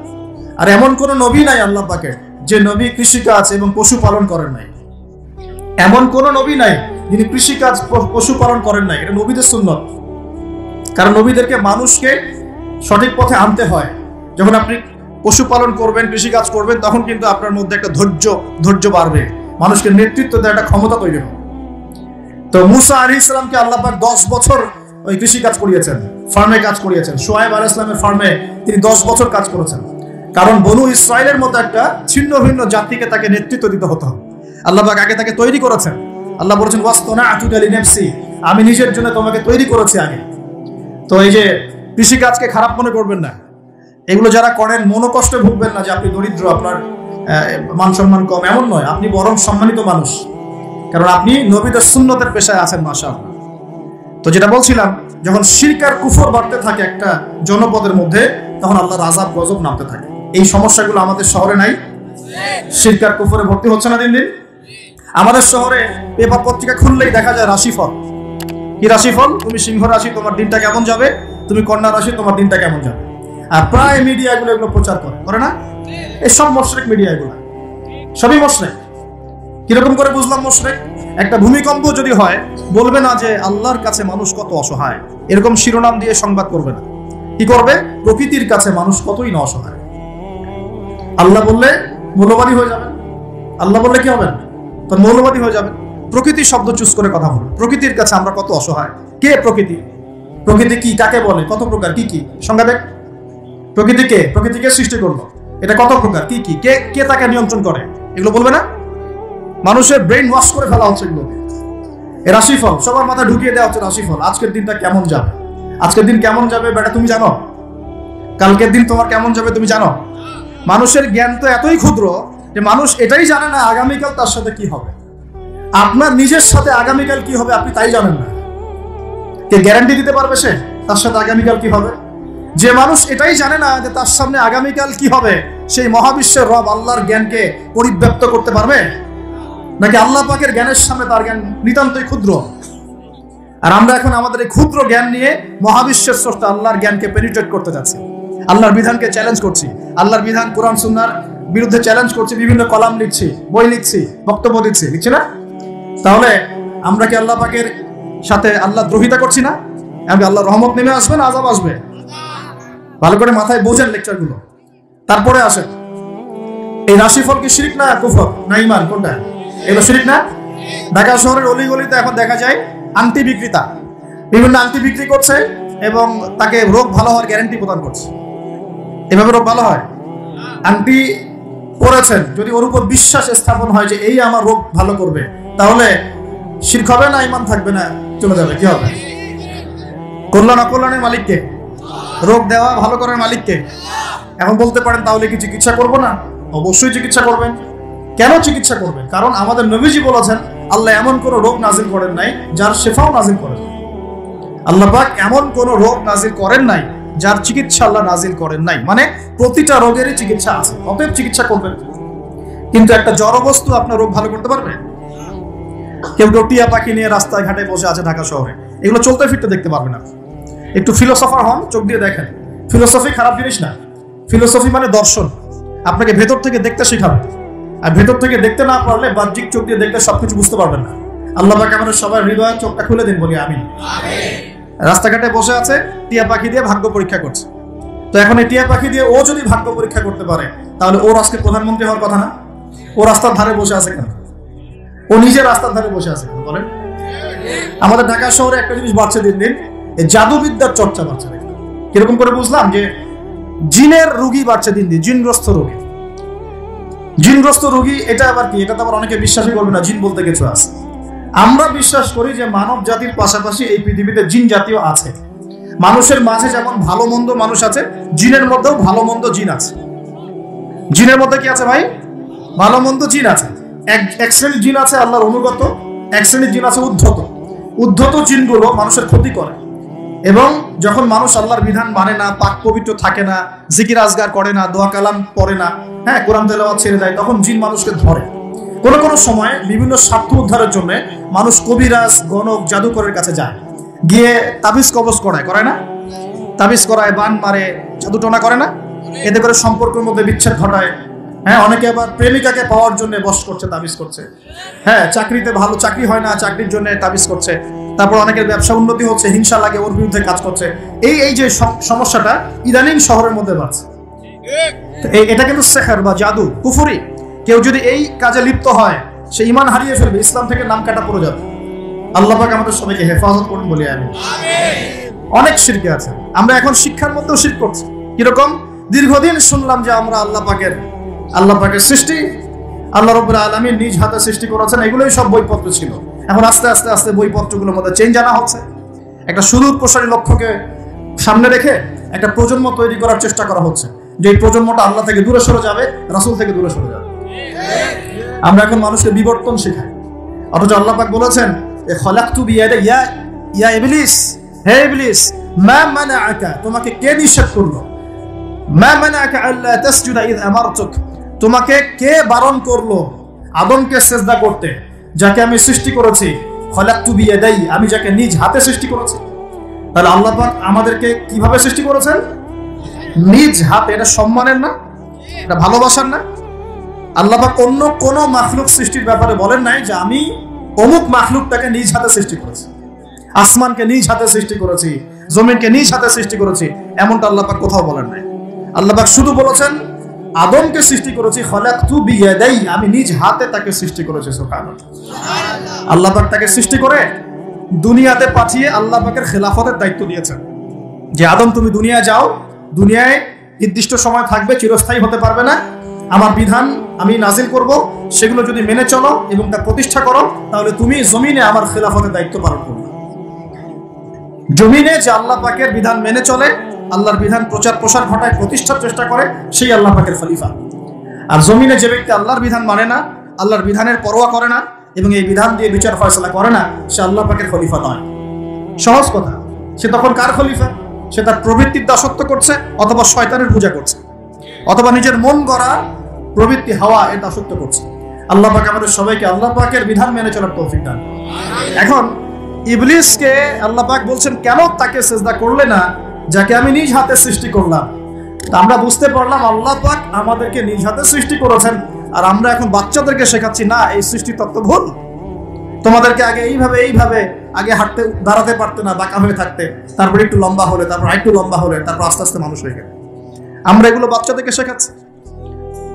আর এমন কোন নবী নাই আল্লাহ পাকের যে নবী কৃষিকাজ এবং পশুপালন করেন নাই। এমন কোন নবী নাই যিনি কৃষিকাজ, পশুপালন করেন নাই। এটা নবীদের সুন্নত। কারণ নবীদেরকে মানুষকে সঠিক পথে আনতে হয়। যখন আপনি পশুপালন করবেন, কৃষিকাজ করবেন, তখন কিন্তু আপনার মধ্যে একটা ধৈর্য বাড়বে, মানুষকে নেতৃত্ব দেওয়ার একটা ক্ষমতা তৈরি হবে। তো মুসা আলাইহিস সালামকে আল্লাহ পাক 10 বছর ওই কৃষি কাজ করিয়েছেন, ফার্মে কাজ করিয়েছেন। শুআয়ব আলাইহিস সালামের ফার্মে তিনি 10 বছর কাজ করেছেন, কারণ বনু ইসরাইলের মতো একটা ছিন্ন ভিন্ন জাতিকে তাকে নেতৃত্ব দিতে হতো। আল্লাহ পাক আগে তাকে তৈরি করেছেন। আল্লাহ বলেছেন ওয়াসতানা'তুকা লিনাফসি, আমি নিজের জন্য তোমাকে তৈরি করেছি আগে। তো এই যে কৃষি কাজকে খারাপ মনে করবেন না, এগুলো যারা করেন মনোকষ্টে ভুগবেন না যে আপনি দরিদ্র, আপনার মান সম্মান কম, এমন নয়। আপনি বরং সম্মানিত মানুষ, কারণ আপনি নবীদের সুন্নতের পেশায় আছেন মাশাআল্লাহ। তো যেটা বলছিলাম, যখন শিরক আর কুফর বাড়তে থাকে একটা জনপদের মধ্যে, তখন আল্লাহর আযাব গজব নামতে থাকে। এই সমস্যাগুলো আমাদের শহরে নাই? শিরক আর কুফরে ভর্তি হচ্ছে না দিন দিন? আমাদের শহরে পেপার পত্রিকা খুললেই দেখা যায় রাশিফল। কি রাশিফল? তুমি সিংহ রাশি, তোমার দিনটা কেমন যাবে। তুমি কন্যা রাশি, তোমার দিনটা কেমন যাবে। আর প্রায় মিডিয়া এগুলো প্রচার করে না? এই সব মুশরিক মিডিয়া, এগুলো সবই মুশরিক। কিরকম করে বুঝলাম মুশরিক? একটা ভূমিকম্প যদি হয়, বলবে না যে আল্লাহর কাছে মানুষ কত অসহায়, এরকম শিরোনাম দিয়ে সংবাদ করবে না। কি করবে? প্রকৃতির কাছে মানুষ কতই না অসহায়। আল্লাহ বললে মৌলবাদী হয়ে যাবেন, আল্লাহ বললে কি হবেন? তখন মৌলবাদী হয়ে যাবেন। প্রকৃতি শব্দ চুজ করে কথা বলুন। প্রকৃতির কাছে আমরা কত অসহায়। কে প্রকৃতি? প্রকৃতি কি, কাকে বলে, কত প্রকার, কি কি সংজ্ঞা দেখ। প্রকৃতিকে, প্রকৃতিকে সৃষ্টি করলো, এটা কত প্রকার, কি কি, কে কে তাকে নিয়ন্ত্রণ করে, এগুলো বলবে না? মানুষের ব্রেন ওয়াশ করে ফেলা হচ্ছে এগুলো। এ রাশিফল সবার মাথায় ঢুকিয়ে দেওয়া হচ্ছে রাশিফল। আজকের দিনটা কেমন যাবে, আজকের দিন কেমন যাবে বেটা তুমি জানো? কালকের দিন তোমার কেমন যাবে তুমি জানো? মানুষের জ্ঞান তো এতই ক্ষুদ্র যে মানুষ এটাই জানে না আগামীকাল তার সাথে কি হবে। আপনার নিজের সাথে আগামীকাল কি হবে আপনি তাই জানেন না। কে গ্যারান্টি দিতে পারবে সে তার সাথে আগামীকাল কি হবে? যে মানুষ এটাই জানে না যে তার সামনে আগামীকাল কি হবে, সেই মহাবিশ্বের রব আল্লাহর জ্ঞানকে পরিব্যাপ্ত করতে পারবে নাকি? আল্লাহ পাকের জ্ঞানের সামনে তার জ্ঞান নিতান্তই ক্ষুদ্র। আর আমরা এখন আমাদের এই ক্ষুদ্র জ্ঞান নিয়ে মহাবিশ্বের স্রষ্টা আল্লাহর জ্ঞানকে পেনিট্রেট করতে যাচ্ছি, আল্লাহর বিধানকে চ্যালেঞ্জ করছি, আল্লাহর বিধান কোরআন সুন্নাহর বিরুদ্ধে চ্যালেঞ্জ করছি, বিভিন্ন কলাম লিখছি, বই লিখছি, বক্তব্য দিচ্ছি, লিখছি না? তাহলে আমরা কি আল্লাহ পাকের সাথে আল্লাহ দ্রোহিতা করছি না? আল্লাহর রহমত নেমে আসবে না আযাব আসবে? ভালো করে মাথায় বোঝেন লেকচারগুলো, তারপরে আসেন। এই রাশিফল কি শিরক না কুফর না ঈমান, কোনটা? এগুলো শিরক না? ঢাকা শহরের অলিগলিতে এখন দেখা যায় আংটি বিক্রেতা বিভিন্ন আংটি বিক্রি করছে এবং তাকে রোগ ভালো হওয়ার গ্যারান্টি প্রদান করছে। এভাবে রোগ ভালো হয়? আংটি পরেছেন, যদি ওর উপর বিশ্বাস স্থাপন হয় যে এই আমার রোগ ভালো করবে, তাহলে শিরক হবে না ঈমান থাকবে না চলে যাবে? কি হবে? কল্যাণ অকল্যাণের মালিককে, রোগ দেওয়া ভালো করার মালিককে। এখন বলতে পারেন তাহলে কি চিকিৎসা করব না? অবশ্যই চিকিৎসা করবেন। কেন চিকিৎসা করবেন? কারণ আমাদের নবীজি বলেছেন আল্লাহ এমন কোন রোগ নাজিল করেন নাই যার শিফাও নাজিল করেন। আল্লাহ পাক এমন কোন রোগ নাজিল করেন নাই যার চিকিৎসা আল্লাহ নাজিল করেন নাই। মানে প্রতিটা রোগেরই চিকিৎসা আছে, অতএব চিকিৎসা করবেন। কিন্তু একটা জড় বস্তু আপনার রোগ ভালো করতে পারবে? কেউ কেউ টিয়া পাখি নিয়ে রাস্তায় ঘাটে বসে আছে ঢাকা শহরে, এগুলো চলতে ফিরতে দেখতে পারবে না। একটু ফিলোসফার হন, চোখ দিয়ে দেখেন। ফিলোসফি খারাপ জিনিস না। ফিলোসফি মানে দর্শন, আপনাকে ভেতর থেকে দেখতে শেখাবে। আর ভেতর থেকে দেখতে না পারলে বাহ্যিক চোখ দিয়ে দেখলে সবকিছু বুঝতে পারবেন না। আল্লাহ পাক আমাদের সবার হৃদয়ের চোখটা খুলে দিন, বলি আমিন। রাস্তাঘাটে বসে আছে, টিয়া পাখি দিয়ে ভাগ্য পরীক্ষা করছে। তো এখন এই টিয়া পাখি দিয়ে ও যদি ভাগ্য পরীক্ষা করতে পারে, তাহলে ওর আজকে প্রধানমন্ত্রী হওয়ার কথা না? ও রাস্তার ধারে বসে আছে কেন? ও নিজে রাস্তার ধারে বসে আছে কেন বলেন? আমাদের ঢাকা শহরে একটা জিনিস বাড়ছে দিন দিন, এই জাদুবিদ্যার চর্চা বাড়ছে। কিরকম করে বুঝলাম? যে জিনের রোগী বাড়ছে দিন দিন, জিনগ্রস্ত রোগী। জিনগ্রস্ত রোগী এটা আবার কি? এটা তো আবার অনেকে বিশ্বাসই করবে না জিন বলতে কিছু আছে। আমরা বিশ্বাস করি যে মানব জাতির পাশাপাশি এই পৃথিবীতে জিন জাতীয় আছে। মানুষের মাঝে যেমন ভালো মন্দ মানুষ আছে, জিনের মধ্যেও ভালো মন্দ জিন আছে। জিনের মধ্যে কি আছে ভাই? ভালো মন্দ জিন আছে। এক শ্রেণীর জিন আছে আল্লাহর অনুগত, এক শ্রেণীর জিন আছে উদ্ধত। উদ্ধত জিনগুলো মানুষের ক্ষতি করে, এবং যখন মানুষ আল্লাহর বিধান মানে না, পাক পবিত্র থাকে না, জিকির আজগার করে না, দোয়া কালাম পড়ে না, হ্যাঁ কোরআন তেলাওয়াত ছেড়ে দেয়, তখন জিন মানুষকে ধরে। কোনো কোনো সময় বিভিন্ন স্বার্থ উদ্ধারের জন্য মানুষ কবিরাজ, গণক, জাদুকরের কাছে যায়, গিয়ে তাবিজ কবজ করে না? তাবিজ করায়, বান মারে, জাদুটোনা করে না? এতে করে সম্পর্কের মধ্যে বিচ্ছেদ ঘটায়। হ্যাঁ, অনেকে আবার প্রেমিকাকে পাওয়ার জন্য বশ করছে, তাবিজ করছে। হ্যাঁ, চাকরিতে ভালো চাকরি হয় না, চাকরির জন্য তাবিজ করছে। তারপর অনেকের ব্যবসা উন্নতি হচ্ছে, হিংসা লাগে, ওর বিরুদ্ধে কাজ করছে। এই যে সমস্যাটা ইদানিং শহরের মধ্যে বাড়ছে। এটা কিন্তু সেহর বা জাদু, কুফরি। কেউ যদি এই কাজে লিপ্ত হয়, সে ঈমান হারিয়ে ফেলবে, ইসলাম থেকে নাম কাটা পড়ে যাবে। আল্লাহ পাক আমাদের সবাইকে হেফাজত করুন বলি আমিন। অনেক শিরকে আছে, আমরা এখন শিক্ষার মধ্যেও শিরক করছি। কিরকম? দীর্ঘদিন শুনলাম যে আমরা আল্লাহ পাকের সৃষ্টি, আল্লাহ রাব্বুল আলামিন নিজ হাতে সৃষ্টি করেছেন, এগুলোই সব বইপত্র ছিল। এখন আস্তে আস্তে আস্তে বইপত্রগুলোর মধ্যে চেঞ্জ আনা হচ্ছে। একটা সুদূর প্রসারী লক্ষ্যকে সামনে রেখে একটা প্রজন্ম তৈরি করার চেষ্টা করা হচ্ছে, যে এই প্রজন্মটা আল্লাহ থেকে দূরে সরে যাবে, রাসূল থেকে দূরে সরে যাবে। আমরা এখন মানুষকে বিবর্তন শেখাই, অথচ আল্লাহ পাক বলেছেন খলাকতু বিয়াদি ইয়া ইবলিস, হে ইবলিস, মা মানাআকা, তোমাকে কে নিষেধ করলো, মা মানাআকা আল্লা তাসজুদা ইয আমারতুক, তোমাকে কে বারণ করলো আদমকে সিজদা করতে, যাকে আমি সৃষ্টি করেছি। খলাকতু বিয়াদি, আমি যাকে নিজ হাতে সৃষ্টি করেছি। তাহলে আল্লাহ পাক আমাদেরকে কিভাবে সৃষ্টি করেছেন? নিজ হাতে। এটা সম্মানের না? এটা ভালোবাসার না? আল্লাহ পাক অন্য কোন মাখলুক সৃষ্টির ব্যাপারে বলেন নাই যে আমি অমুক মাখলুকটাকে নিজ হাতে সৃষ্টি করেছি, আসমানকে নিজ হাতে সৃষ্টি করেছি, জমিনকে নিজ হাতে সৃষ্টি করেছি, এমনটা আল্লাহ পাক কোথাও বলেন নাই। আল্লাহ পাক শুধু বলেছেন আদমকে সৃষ্টি করেছি, খলাকতু বিয়াদাই, আমি নিজ হাতে তাকে সৃষ্টি করেছি। সুবহানাল্লাহ। আল্লাহ পাক তাকে সৃষ্টি করে দুনিয়াতে পাঠিয়ে আল্লাহ পাকের খেলাফতের দায়িত্ব দিয়েছেন, যে আদম তুমি দুনিয়া যাও, দুনিয়ায় নির্দিষ্ট সময় থাকবে, চিরস্থায়ী হতে পারবে না, আমার বিধান আমি নাজিল করব, সেগুলো যদি মেনে চলো এবং তা প্রতিষ্ঠা করো, তাহলে তুমি জমিনে আমার খেলাফতের দায়িত্ব পালন করবে। জমিনে যে আল্লাহ পাকের বিধান মেনে চলে, আল্লাহর বিধান প্রচার প্রসার ঘটায়, প্রতিষ্ঠার চেষ্টা করে, সেই আল্লাহ পাকের খলিফা। আর জমিনে যে ব্যক্তি আল্লাহর বিধান মানে না, আল্লাহর বিধানের পরোয়া করে না এবং এই বিধান দিয়ে বিচার ফয়সালা করে না, সে আল্লাহ পাকের খলিফা নয়। সহজ কথা, সে তখন কার খলিফা? সে তার প্রবৃত্তির দাসত্ব করছে, অথবা শয়তানের পূজা করছে, অথবা নিজের মন গড়া প্রবৃত্তি হাওয়া এর দাসত্ব করছে। আল্লাহ পাক আমাদের সবাইকে আল্লাহ পাকের বিধান মেনে চলার তৌফিক দান। এখন ইবলিসকে আল্লাহ পাক বলছেন কেন তাকে সিজদা করলে না, যাকে আমি নিজ হাতে সৃষ্টি করলাম। তা আমরা বুঝতে পারলাম আল্লাহ পাক আমাদেরকে নিজ হাতে সৃষ্টি করেছেন, আর আমরা এখন বাচ্চাদেরকে শেখাচ্ছি না, এই সৃষ্টি তত্ত্ব ভুল, তোমাদেরকে আগে এইভাবে আগে হাঁটতে দাঁড়াতে পারতে না, বাঁকা হয়ে থাকতে, তারপর একটু লম্বা হলে, তারপর আরেকটু লম্বা হলে, তারপর আস্তে আস্তে মানুষ হয়ে গেল। আমরা এগুলো বাচ্চাদেরকে শেখাচ্ছি।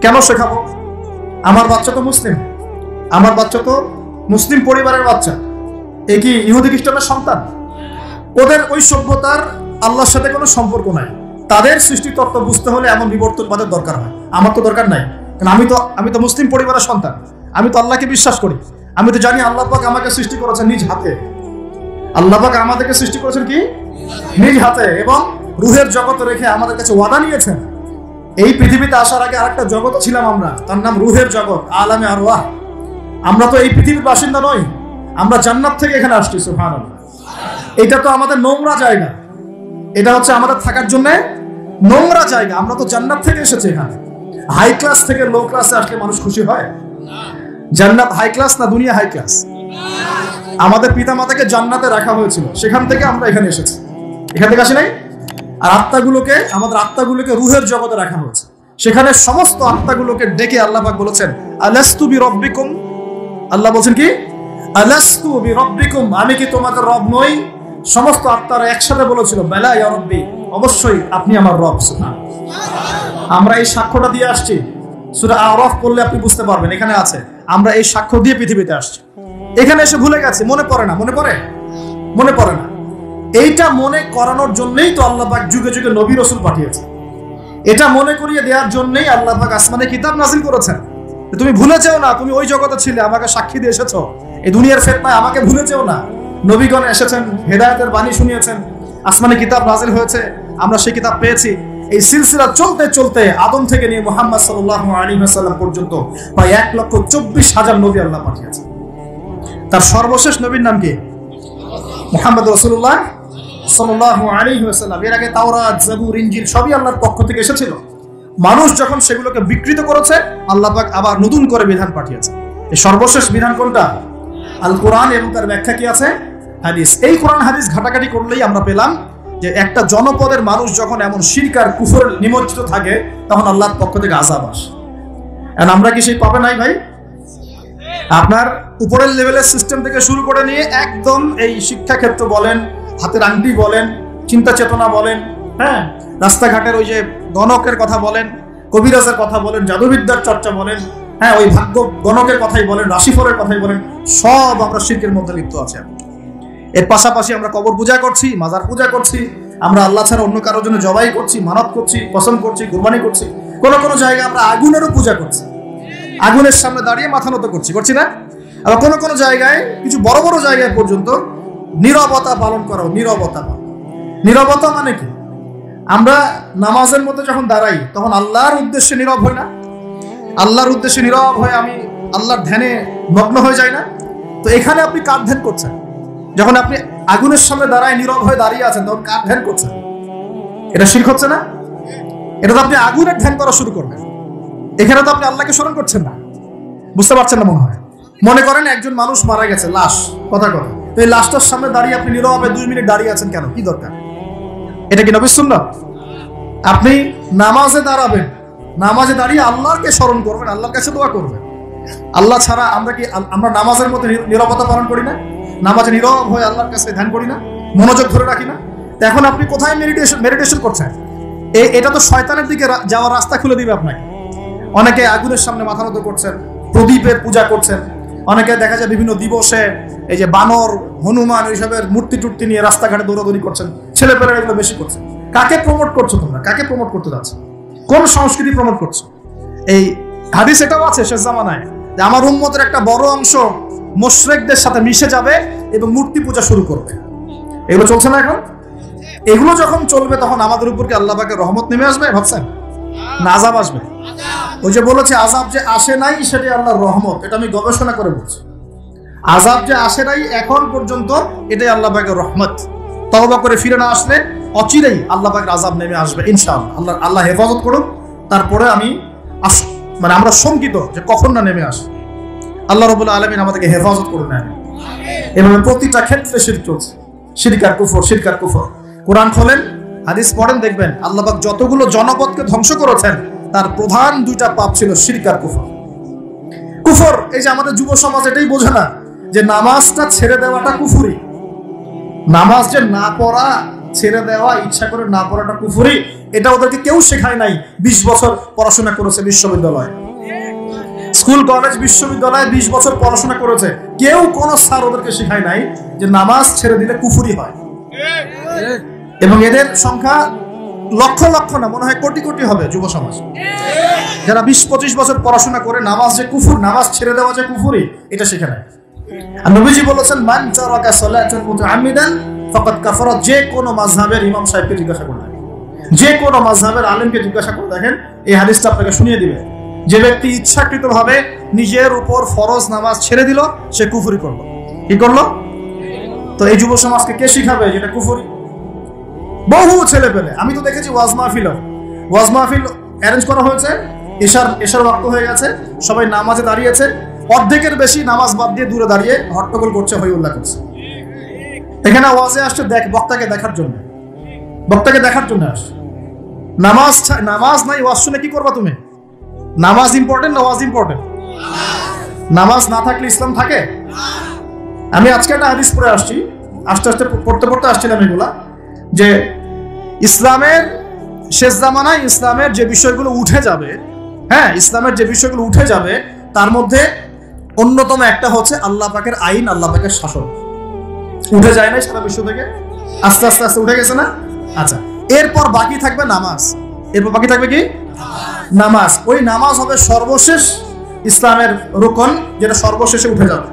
কেন শেখাবো? আমার বাচ্চা তো মুসলিম, আমার বাচ্চা তো মুসলিম পরিবারের বাচ্চা, এ কি ইহুদি খ্রিস্টানের সন্তান? ওদের ওই সভ্যতার আল্লাহর সাথে কোনো সম্পর্ক নাই। তাদের সৃষ্টি তত্ত্ব বুঝতে হলে এমন বিবর্তনবাদের দরকার হয়, আমার তো দরকার নাই। কারণ আমি তো মুসলিম পরিবারের সন্তান, আমি তো আল্লাহকে বিশ্বাস করি, আমি তো জানি আল্লাহ পাক আমাকে সৃষ্টি করেছেন নিজ হাতে। আল্লাহ পাক আমাদেরকে সৃষ্টি করেছেন কি? নিজ হাতে, এবং রুহের জগতে রেখে আমাদের কাছে ওয়াদা নিয়েছেন। এই পৃথিবীতে আসার আগে আরেকটা জগৎ ছিলাম আমরা, তার নাম রুহের জগৎ, আলামে আরওয়াহ। আমরা তো এই পৃথিবীর বাসিন্দা নই, আমরা জান্নাত থেকে এখানে আসছি। সুবহানাল্লাহ। এটা তো আমাদের নোংরা জায়গা, এটা হচ্ছে আমাদের থাকার জন্য নোংরা জায়গা। আমরা তো জান্নাত থেকে এসেছি এখানে। হাই ক্লাস থেকে লো ক্লাসে আসলে মানুষ খুশি হয়? জান্নাত হাই ক্লাস না দুনিয়া হাই ক্লাস? আমাদের পিতা মাতাকে জান্নাতে রাখা হয়েছিল, সেখান থেকে আমরা এখানে এসেছি। এখান থেকে আসি নাই? আর আমাদের আত্মাগুলোকে রুহের জগতে রাখা হয়েছে, সেখানে সমস্ত আত্মাগুলোকে ডেকে আল্লাহ পাক বলেছেন আলাস্তু বিরব্বিকুম। আল্লাহ বলছেন কি? আলাস্তু বিরব্বিকুম, আমি কি তোমাদের রব নই? সমস্ত আত্মারা একসাথে বলেছিল বেলা ইয়া রব্বি, অবশ্যই আপনি আমার রব। সুবহানাল্লাহ। আমরা এই সাক্ষ্যটা দিয়ে আসছি, সূরা আরাফ পড়লে আপনি বুঝতে পারবেন, এখানে আছে আমরা এই সাক্ষ্য দিয়ে পৃথিবীতে আসছি। এখানে এসে ভুলে গেছি, মনে পড়ে না। এইটা মনে করানোর জন্যই তো আল্লাহ পাক যুগে যুগে নবী রাসূল পাঠিয়েছে। এটা মনে করিয়ে দেওয়ার জন্যই আল্লাহ পাক আসমানে কিতাব নাযিল করেছেন। তুমি ভুলে যেও না, তুমি ওই জগতে ছিলে, আমাকে সাক্ষী দিয়ে এসেছো। এই দুনিয়ার ফিতনায় আমাকে ভুলে যেও না। নবীগণ এসেছেন, হেদায়েতের বাণী শুনিয়েছেন, আসমানে কিতাব নাযিল হয়েছে, আমরা সেই কিতাব পেয়েছি। এই সিলসিলা চলতে চলতে আদম থেকে নিয়ে মুহাম্মদ সাল্লাল্লাহু আলাইহি ওয়াসাল্লাম পর্যন্ত প্রায় 1,24,000 নবী আল্লাহ পাঠিয়েছেন। তার সর্বশেষ নবীর নাম কি? মুহাম্মদ রাসূলুল্লাহ সাল্লাল্লাহু আলাইহি ওয়াসাল্লাম। এর আগে তাওরাত, জাবুর, ইনজিল সবই আল্লাহর পক্ষ থেকে এসেছিল। মানুষ যখন সেগুলোকে বিকৃত করেছে, আল্লাহ পাক আবার নতুন করে বিধান পাঠিয়েছে। এই সর্বশেষ বিধান কোনটা? আল কোরআন, এবং তার ব্যাখ্যা কি আছে? হাদিস। এই কোরআন হাদিস ঘাটাঘাটি করলেই আমরা পেলাম যে একটা জনপদের মানুষ যখন এমন শিরক আর কুফর নিমজ্জিত থাকে, তখন আল্লাহর পক্ষ থেকে আযাব আসে। আর আমরা কি সেই পাবে নাই ভাই? আপনার উপরের লেভেলের সিস্টেম থেকে শুরু করে নিয়ে একদম এই শিক্ষাক্ষেত্র বলেন, হাতের আংটি বলেন, চিন্তা চেতনা বলেন, হ্যাঁ, রাস্তাঘাটের ওই যে গণকের কথা বলেন, কবিরাজের কথা বলেন, জাদুবিদ্যার চর্চা বলেন, হ্যাঁ, ওই ভাগ্য গণকের কথাই বলেন, রাশিফলের কথাই বলেন, সব আমরা শিরকের মধ্যে লিপ্ত আছি। এর পাশাপাশি আমরা কবর পূজা করছি, মাজার পূজা করছি, আমরা আল্লাহ ছাড়া অন্য কারোর জন্য জবাই করছি, মানত করছি, পছন্দ করছি, কুরবানি করছি। কোন কোন জায়গায় আমরা আগুনেরও পূজা করছি, আগুনের সামনে দাঁড়িয়ে মাথা নত করছি না? আবার কোন কোন জায়গায়, কিছু বড় বড় জায়গায় পর্যন্ত নীরবতা পালন করা। নীরবতা মানে কি? আমরা নামাজের মধ্যে যখন দাঁড়াই তখন আল্লাহর উদ্দেশ্যে নীরব হই না? আল্লাহর উদ্দেশ্যে নীরব হয়ে আমি আল্লাহর ধ্যানে মগ্ন হয়ে যাই না? তো এখানে আপনি কার ধ্যান করছেন? যখন আপনি আগুনের সামনে দাঁড়ায় নীরব হয়ে দাঁড়িয়ে আছেন তখন কার ধ্যান করছেন? এটা শিরক হচ্ছে না? এটা তো আপনি আগুনের ধ্যান করা শুরু করবেন। এখানে তো আপনি আল্লাহকে স্মরণ করছেন না। বুঝতে পারছেন না মনে হয়? মনে করেন একজন মানুষ মারা গেছে, লাশ, কথা তো এই লাশটার সামনে দাঁড়িয়ে আপনি নীরবে 2 মিনিট দাঁড়িয়ে আছেন কেন? কি দরকার? এটা কি নবীর সুন্নাত? আপনি নামাজে দাঁড়াবেন, নামাজে দাঁড়িয়ে আল্লাহকে স্মরণ করবেন, আল্লাহর কাছে দোয়া করবেন। আল্লাহ ছাড়া আমরা নামাজের মধ্যে নীরবতা পালন করি না? নামাজে নীরব হয়ে আল্লাহর কাছে ধ্যান করি না? মনোযোগ ধরে রাখি না? এখন আপনি কোথায় মেডিটেশন করছেন? এটা তো শয়তানের দিকে যাওয়ার রাস্তা খুলে দিবে আপনাকে। অনেকে আগুনের সামনে মাথা নত করছেন, প্রদীপের পূজা করছেন, অনেকে দেখা যায় বিভিন্ন দিবসে এই যে বানর, হনুমান, এইসবের মূর্তি টুর্তি নিয়ে রাস্তাঘাটে দৌড়াদৌড়ি করছেন। ছেলেপেলেরা এগুলো বেশি করছে। কাকে প্রমোট করছো তোমরা? কাকে প্রমোট করতে যাচ্ছ? কোন সংস্কৃতি প্রমোট করছো? এই হাদিস এটাও আছে শেষ জামানায় যে আমার উম্মতের একটা বড় অংশ মুশরিকদের সাথে মিশে যাবে এবং মূর্তি পূজা শুরু করবে। এগুলো চলছে না এখন? এগুলো যখন চলবে তখন আমাদের উপর কি আল্লাহ পাকের রহমত নেমে আসবে ভাবছেন, না আযাব আসবে? ওই যে বলেছে আযাব যে আসে নাই সেটাই আল্লাহর রহমত, এটা আমি গবেষণা করে বলছি। আযাব যে আসে নাই এখন পর্যন্ত এটাই আল্লাহ পাকের রহমত। তওবা করে ফিরে না আসলে অচিরেই আল্লাহ পাকের আযাব নেমে আসবে ইনশাআল্লাহ। আল্লাহ হেফাজত করুন। তারপরে আমরা শঙ্কিত যে কখন না নেমে আসে। আল্লাহ রাব্বুল আলামিন আমাদেরকে হেফাজত করুন। এভাবে প্রতিটা ক্ষেত্রে শিরক চলছে, শিরক আর কুফর। কোরআন খোলেন, হাদিস পড়েন, দেখবেন আল্লাহ পাক যতগুলো জনপদকে ধ্বংস করেছেন তার প্রধান 2টা পাপ ছিল শিরক আর কুফর। এই যে আমাদের যুব সমাজ এটাই বোঝে না যে নামাজটা ছেড়ে দেওয়াটা কুফরি। নামাজ যে না পড়া, ছেড়ে দেওয়া, ইচ্ছা করে না পড়াটা কুফরি, এটা ওদেরকে কেউ শেখায় নাই। 20 বছর পড়াশোনা করেছে বিশ্ববিদ্যালয়ে, স্কুল, কলেজ, বিশ্ববিদ্যালয়ে 20 বছর পড়াশোনা করেছে, কেউ কোনো স্যার ওদেরকে শেখায় নাই যে নামাজ ছেড়ে দিলে কুফরি হয়। এবং এদের সংখ্যা লক্ষ লক্ষ না, মনে হয় কোটি কোটি হবে যুব সমাজ যারা 20-25 বছর পড়াশোনা করে নামাজ যে কুফর, নামাজ ছেড়ে দেওয়া যে কুফরি, এটা শেখে নাই। আর নবীজি বলেছেন মান তারাকা সালাতান মুতাআম্মিদান ফাকাদ কাফারা। যে কোনো মাযহাবের ইমাম সাহেবকে জিজ্ঞাসা করুন, যে কোনো মাযহাবের আলেমকে জিজ্ঞাসা করে দেখেন, এই হাদিসটা আপনাকে শুনিয়ে দিবে। যে ব্যক্তি ইচ্ছাকৃতভাবে নিজের উপর ফরজ নামাজ ছেড়ে দিল সে কুফরি করলো। কি করলো? তো এই যুব সমাজকে কে শিখাবে যেটা কুফরি? বহু ছেলে পেলে আমি তো দেখেছি ওয়াজ মাহফিল অ্যারেঞ্জ করা হয়েছে, এশার ওয়াক্ত হয়ে গেছে, সবাই নামাজে দাঁড়িয়েছে, অর্ধেকের বেশি নামাজ বাদ দিয়ে দূরে দাঁড়িয়ে হট্টগোল করছে, হই উল্লাহ করছে। এখানে ওয়াজে আসছে বক্তাকে দেখার জন্য আসছে। নামাজ নাই, ওয়াজ শুনে কি করবা তুমি? নামাজ ইম্পর্টেন্ট না ওয়াজ ইম্পর্টেন্ট? নামাজ না থাকলে ইসলাম থাকে? আমি আজকে একটা হাদিস পড়ে আসছি, আস্তে আস্তে পড়তে আসছিলাম এগুলা, যে ইসলামের শেষ জামানায় ইসলামের যে বিষয়গুলো উঠে যাবে, ইসলামের যে বিষয়গুলো উঠে যাবে তার মধ্যে অন্যতম একটা হচ্ছে আল্লাহ পাকের আইন, আল্লাহ পাকের শাসন। উঠে যায় নাই সারা বিশ্ব থেকে? আস্তে আস্তে উঠে গেছে না? আচ্ছা, এরপর বাকি থাকবে নামাজ। এরপর বাকি থাকবে কি? নামাজ। ওই নামাজ হবে সর্বশেষ ইসলামের রুকন, যেটা সর্বশেষে উঠে যাবে।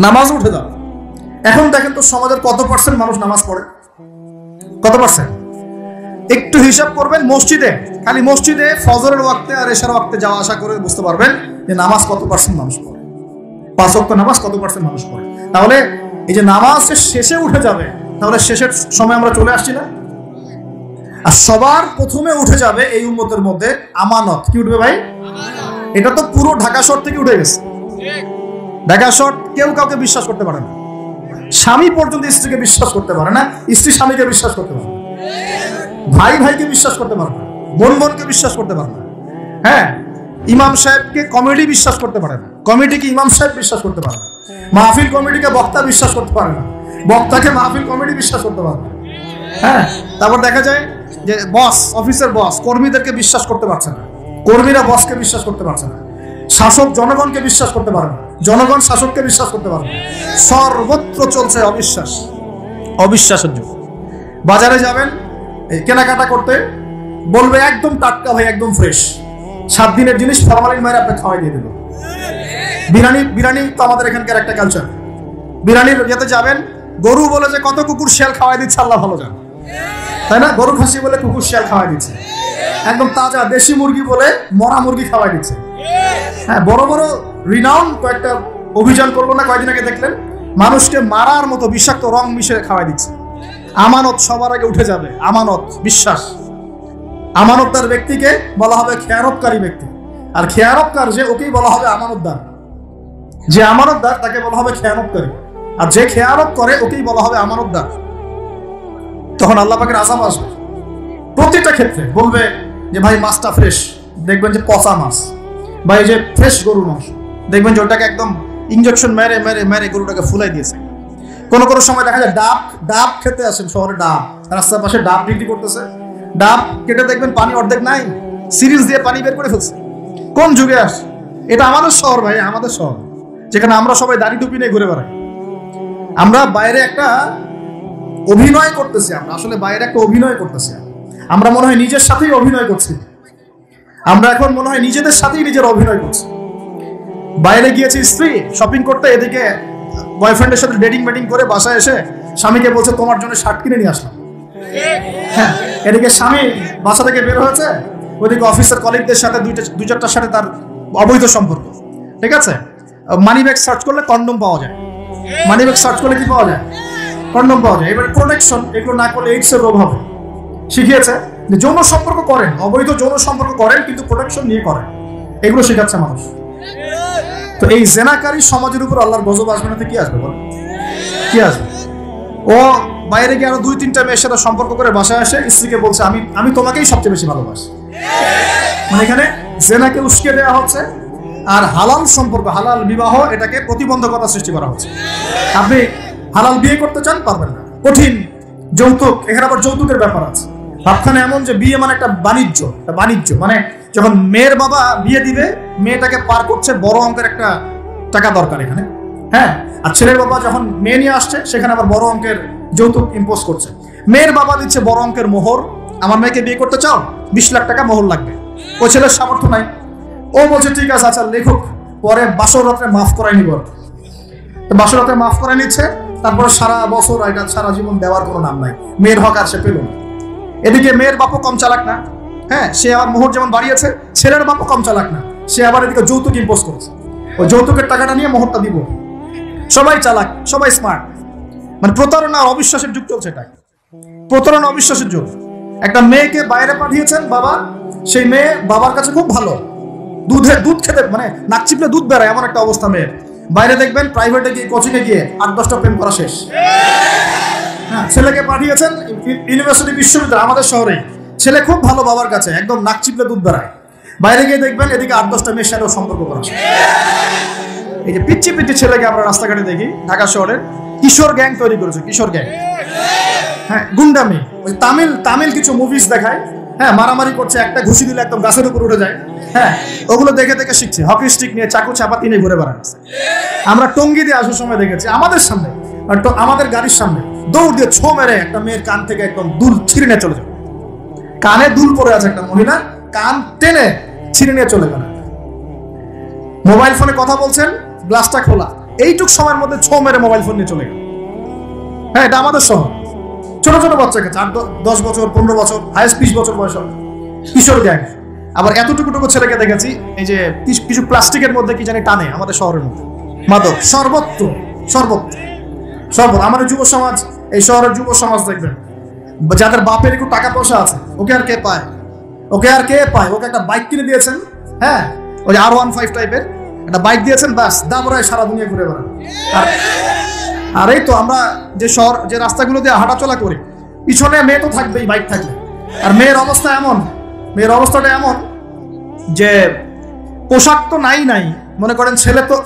নামাজ উঠে যাবে। এখন দেখেন তো সমাজের কত পার্সেন্ট মানুষ নামাজ পড়ে? কত পার্সেন্ট? একটু হিসাব করবেন, খালি মসজিদে ফজরের ওয়াক্তে আর এশার ওয়াক্তে যাওয়া আসা করে বুঝতে পারবেন যে নামাজ কত পার্সেন্ট মানুষ পড়ে, 5 ওয়াক্ত নামাজ কত পার্সেন্ট মানুষ পড়ে। তাহলে এই যে নামাজ শেষে উঠে যাবে, তাহলে শেষের সময় আমরা চলে আসছি না? আর সবার প্রথমে উঠে যাবে এই উম্মতের মধ্যে আমানত। কি উঠবে ভাই? এটা তো পুরো ঢাকা শহর থেকে উঠে গেছে। ঢাকা শহর কেউ কাউকে বিশ্বাস করতে পারে না, স্বামী পর্যন্ত স্ত্রীকে বিশ্বাস করতে পারে না, স্ত্রী স্বামীকে বিশ্বাস করতে পারে না, ভাই ভাইকে বিশ্বাস করতে পারে না, বোন বোনকে বিশ্বাস করতে পারে না। ইমাম সাহেবকে কমিটি বিশ্বাস করতে পারে না, কমিটিকে ইমাম সাহেব বিশ্বাস করতে পারে না, মাহফিল কমিটিকে বক্তা বিশ্বাস করতে পারে না, বক্তাকে মাহফিল কমিটি বিশ্বাস করতে পারে না। তারপর দেখা যায় যে অফিসের বস কর্মীদেরকে বিশ্বাস করতে পারছে না, কর্মীরা বসকে বিশ্বাস করতে পারছে না, শাসক জনগণকে বিশ্বাস করতে পারে না, জনগণ শাসককে বিশ্বাস করতে পারবে। সর্বত্র চলছে অবিশ্বাস, অবিশ্বাসের যুগ। বাজারে যাবেন কেনাকাটা করতে, বলবে একদম টাটকা ভাই, একদম ফ্রেশ, 7 দিনের জিনিস ফরমালিন মাইরে আপনি খাওয়াই দিয়ে দিল। বিরিয়ানি তো আমাদের এখানকার একটা কালচার। বিরিয়ানির ইয়েতে যাবেন, গরু বলে যে কত কুকুর শিয়াল খাওয়াই দিচ্ছে আল্লাহ ভালো জানে, তাই না? গরু খাসি বলে কুকুর শিয়াল খাওয়াই দিচ্ছে, একদম তাজা দেশি মুরগি বলে মরা মুরগি খাওয়াই দিচ্ছে। হ্যাঁ, বড় বড় রিনাউন কয়েকটা অভিযান করলো না কয়েকদিন আগে, দেখলেন মানুষকে মারার মতো বিষাক্ত রং মিশে খাওয়াই দিচ্ছে। আমানত সবার আগে উঠে যাবে, আমানত, বিশ্বাস। আমানতদার ব্যক্তিকে বলা হবে খেয়ানতকারী ব্যক্তি, আর খেয়ানতকার যে ওকেই বলা হবে আমানতদার। যে আমানতদার তাকে বলা হবে খেয়ানতকারী, আর যে খেয়ানত করে ওকেই বলা হবে আমানতদার। তখন আল্লাহ পাকের আযাব আসবে প্রত্যেকটা ক্ষেত্রে। বলবে যে ভাই মাছটা ফ্রেশ, দেখবেন যে পচা মাছ, বা এই যে ফ্রেশ গরুর মাংস, দেখবেন যে ওটাকে একদম ইঞ্জেকশন মেরে মেরে মেরে গরুটাকে ফুলাই দিয়েছে। কোনো কোনো সময় দেখা যায় ডাব খেতে আসেন শহরে, ডাব রাস্তার পাশে ডাব বিক্রি করতেছে, ডাব কেটে দেখবেন পানি অর্ধেক নাই, সিরিজ দিয়ে পানি বের করে ফেলছে। কোন যুগে আসে? এটা আমাদের শহর ভাই, আমাদের শহর, যেখানে আমরা সবাই দাড়ি টুপি নিয়ে ঘুরে বেড়াই। আমরা বাইরে একটা অভিনয় করতেছি, আমরা আসলে বাইরে একটা অভিনয় করতেছি। আমরা মনে হয় নিজের সাথেই অভিনয় করছি, আমরা এখন মনে হয় নিজেদের সাথেই নিজের অভিনয় করছি। বাইরে গিয়েছি স্ত্রী শপিং করতে, এদিকে বয়ফ্রেন্ডের সাথে ডেটিং মেটিং করে বাসায় এসে স্বামীকে বলছে তোমার জন্য শার্ট কিনে নিয়ে আসলাম। হ্যাঁ, এদিকে স্বামী বাসা থেকে বের হয়েছে, ওইদিকে অফিসের কলিগদের সাথে দুই চারটার সাথে তার অবৈধ সম্পর্ক। ঠিক আছে, মানি ব্যাগ সার্চ করলে কন্ডম পাওয়া যায়, মানি ব্যাগ সার্চ করলে কি পাওয়া যায়? কন্ডম পাওয়া যায়। এবার প্রোটেকশন, এগুলো না করলে এইডস এর রোগ হবে। শিখিয়েছে যে যৌন সম্পর্ক করেন, অবৈধ যৌন সম্পর্ক করেন, কিন্তু প্রোটেকশন নিয়ে করেন, এগুলো শেখাচ্ছে মানুষ। তো এই জেনাকারী সমাজের উপর আল্লাহর গজব আসবে না তো কি আসবে? বল, কি আসবে? ও বাইরে গিয়ে আরো 2-3টা মেয়ের সাথে সম্পর্ক করে বাসায় আসে, স্ত্রীকে বলছে আমি তোমাকেই সবচেয়ে বেশি ভালোবাসি। মানে এখানে জেনাকে উস্কে দেওয়া হচ্ছে, আর হালাল সম্পর্ক, হালাল বিবাহ, এটাকে প্রতিবন্ধকতা সৃষ্টি করা হচ্ছে। আপনি হালাল বিয়ে করতে চান, পারবেন না, কঠিন। যৌতুক, এখানে আবার যৌতুকের ব্যাপার আছে। ভাবখানে এমন যে বিয়ে মানে একটা বাণিজ্য, মানে যখন মেয়ের বাবা বিয়ে দিবে, মেয়েটাকে পার করছে বড় অঙ্কের একটা টাকা দরকার এখানে। হ্যাঁ, আর ছেলের বাবা যখন মেয়ে নিয়ে আসছে, সেখানে আবার বড় অঙ্কের যৌতুক ইম্পোজ করছে। মেয়ের বাবা দিচ্ছে বড় অঙ্কের মোহর, আমার মেয়েকে বিয়ে করতে চাও, 20 লাখ টাকা মোহর লাগবে। ওই ছেলের সামর্থ্য নাই, ও বলছে ঠিক আছে, আচ্ছা লেখক, পরে বাসর রাত্রে মাফ করাই নিব। তো বাসর রাত্রে মাফ করাই নিচ্ছে, তারপরে সারা বছর, এটা সারা জীবন দেওয়ার কোনো নাম নাই, মেয়ের হক আর সে পেল না। এদিকে মেয়ের বাপও কম চালাক না, হ্যাঁ, সে আবার মোহর যেমন বাড়িয়েছে, ছেলের বাপও কম চালাক না, সে আবার এদিকে যৌতুক ইম্পোজ করেছে। ওই যৌতুকের টাকাটা নিয়ে মোহরটা দিব। সবাই চালাক, সবাই স্মার্ট। মানে প্রতারণা আর অবিশ্বাসের যুগ চলছে, এটাই প্রতারণা, অবিশ্বাসের যুগ। একটা মেয়েকে বাইরে পাঠিয়েছেন বাবা, সেই মেয়ে বাবার কাছে খুব ভালো, দুধ খেতে মানে নাক চিপলে দুধ বেড়ায়, এমন একটা অবস্থা মেয়ের। বাইরে দেখবেন প্রাইভেটে গিয়ে, কোচিংয়ে গিয়ে 8-10টা প্রেম করা শেষ। হ্যাঁ, ছেলেকে পাঠিয়েছেন ইউনিভার্সিটি, বিশ্ববিদ্যালয়, আমাদের শহরে, ছেলে খুব ভালো বাবার কাছে, একদম নাক চিপলে দুধ বেড়ায়। বাইরে গিয়ে দেখবেন এদিকে 8-10টা মেয়ের সাথেও সম্পর্ক করা শেষ। এই যে পিচ্ছি ছেলেকে আমরা রাস্তাঘাটে দেখি, ঢাকা শহরের কিশোর গ্যাং তৈরি করেছে, কিশোর গ্যাং। হ্যাঁ, গুন্ডামি, ওই তামিল কিছু মুভিজ দেখায়, হ্যাঁ, মারামারি করছে, একটা ঘুষি দিলে একদম গাছের উপর উঠে যায়। হ্যাঁ, ওগুলো দেখে দেখে শিখছে, হকি স্টিক নিয়ে, চাকু চাপাতি নিয়ে ঘুরে বেড়ায়। আমরা টঙ্গি দিয়ে আসার সময় দেখেছি, আমাদের সামনে, আমাদের গাড়ির সামনে দৌড় দিয়ে ছো মেরে একটা মেয়ের কান থেকে একদম দুল ছিঁড়ে নিয়ে চলে যায়। কানে দুল পড়ে আছে একটা মহিলা, কান টেনে ছিঁড়ে নিয়ে চলে গেল। মোবাইল ফোনে কথা বলছেন, গ্লাসটা খোলা, এইটুক সময়ের মধ্যে ছো মেরে মোবাইল ফোন নিয়ে চলে গেল। হ্যাঁ, এটা আমাদের শহর। ছোট ছোট বাচ্চাকে 8-10 বছর, 15 বছর, হাইস্ট 20 বছর বয়স হবে, কিশোর গ্যাং। আবার এতটুকু ছেলেকে দেখেছি, এই যে কিছু প্লাস্টিকের মধ্যে কি জানি টানে, আমাদের শহরের মধ্যে মাদক, সর্বত্র। আমাদের যুব সমাজ, এই শহরের যুব সমাজ দেখবেন, যাদের বাপের একটু টাকা পয়সা আছে, ওকে আর কে পায়? ওকে একটা বাইক কিনে দিয়েছেন, হ্যাঁ, ওই R15 টাইপের একটা বাইক দিয়েছেন, ব্যাস দাবরায় সারা দুনিয়া ঘুরে বেড়ান। আর এই তো আমরা যে রাস্তাগুলো দিয়ে হাঁটাচলা করি, পিছনে মেয়ে তো থাকবেই, বাইক থাকবে। আর মেয়ের অবস্থাটা এমন যে পোশাক তো নাই, মনে করেন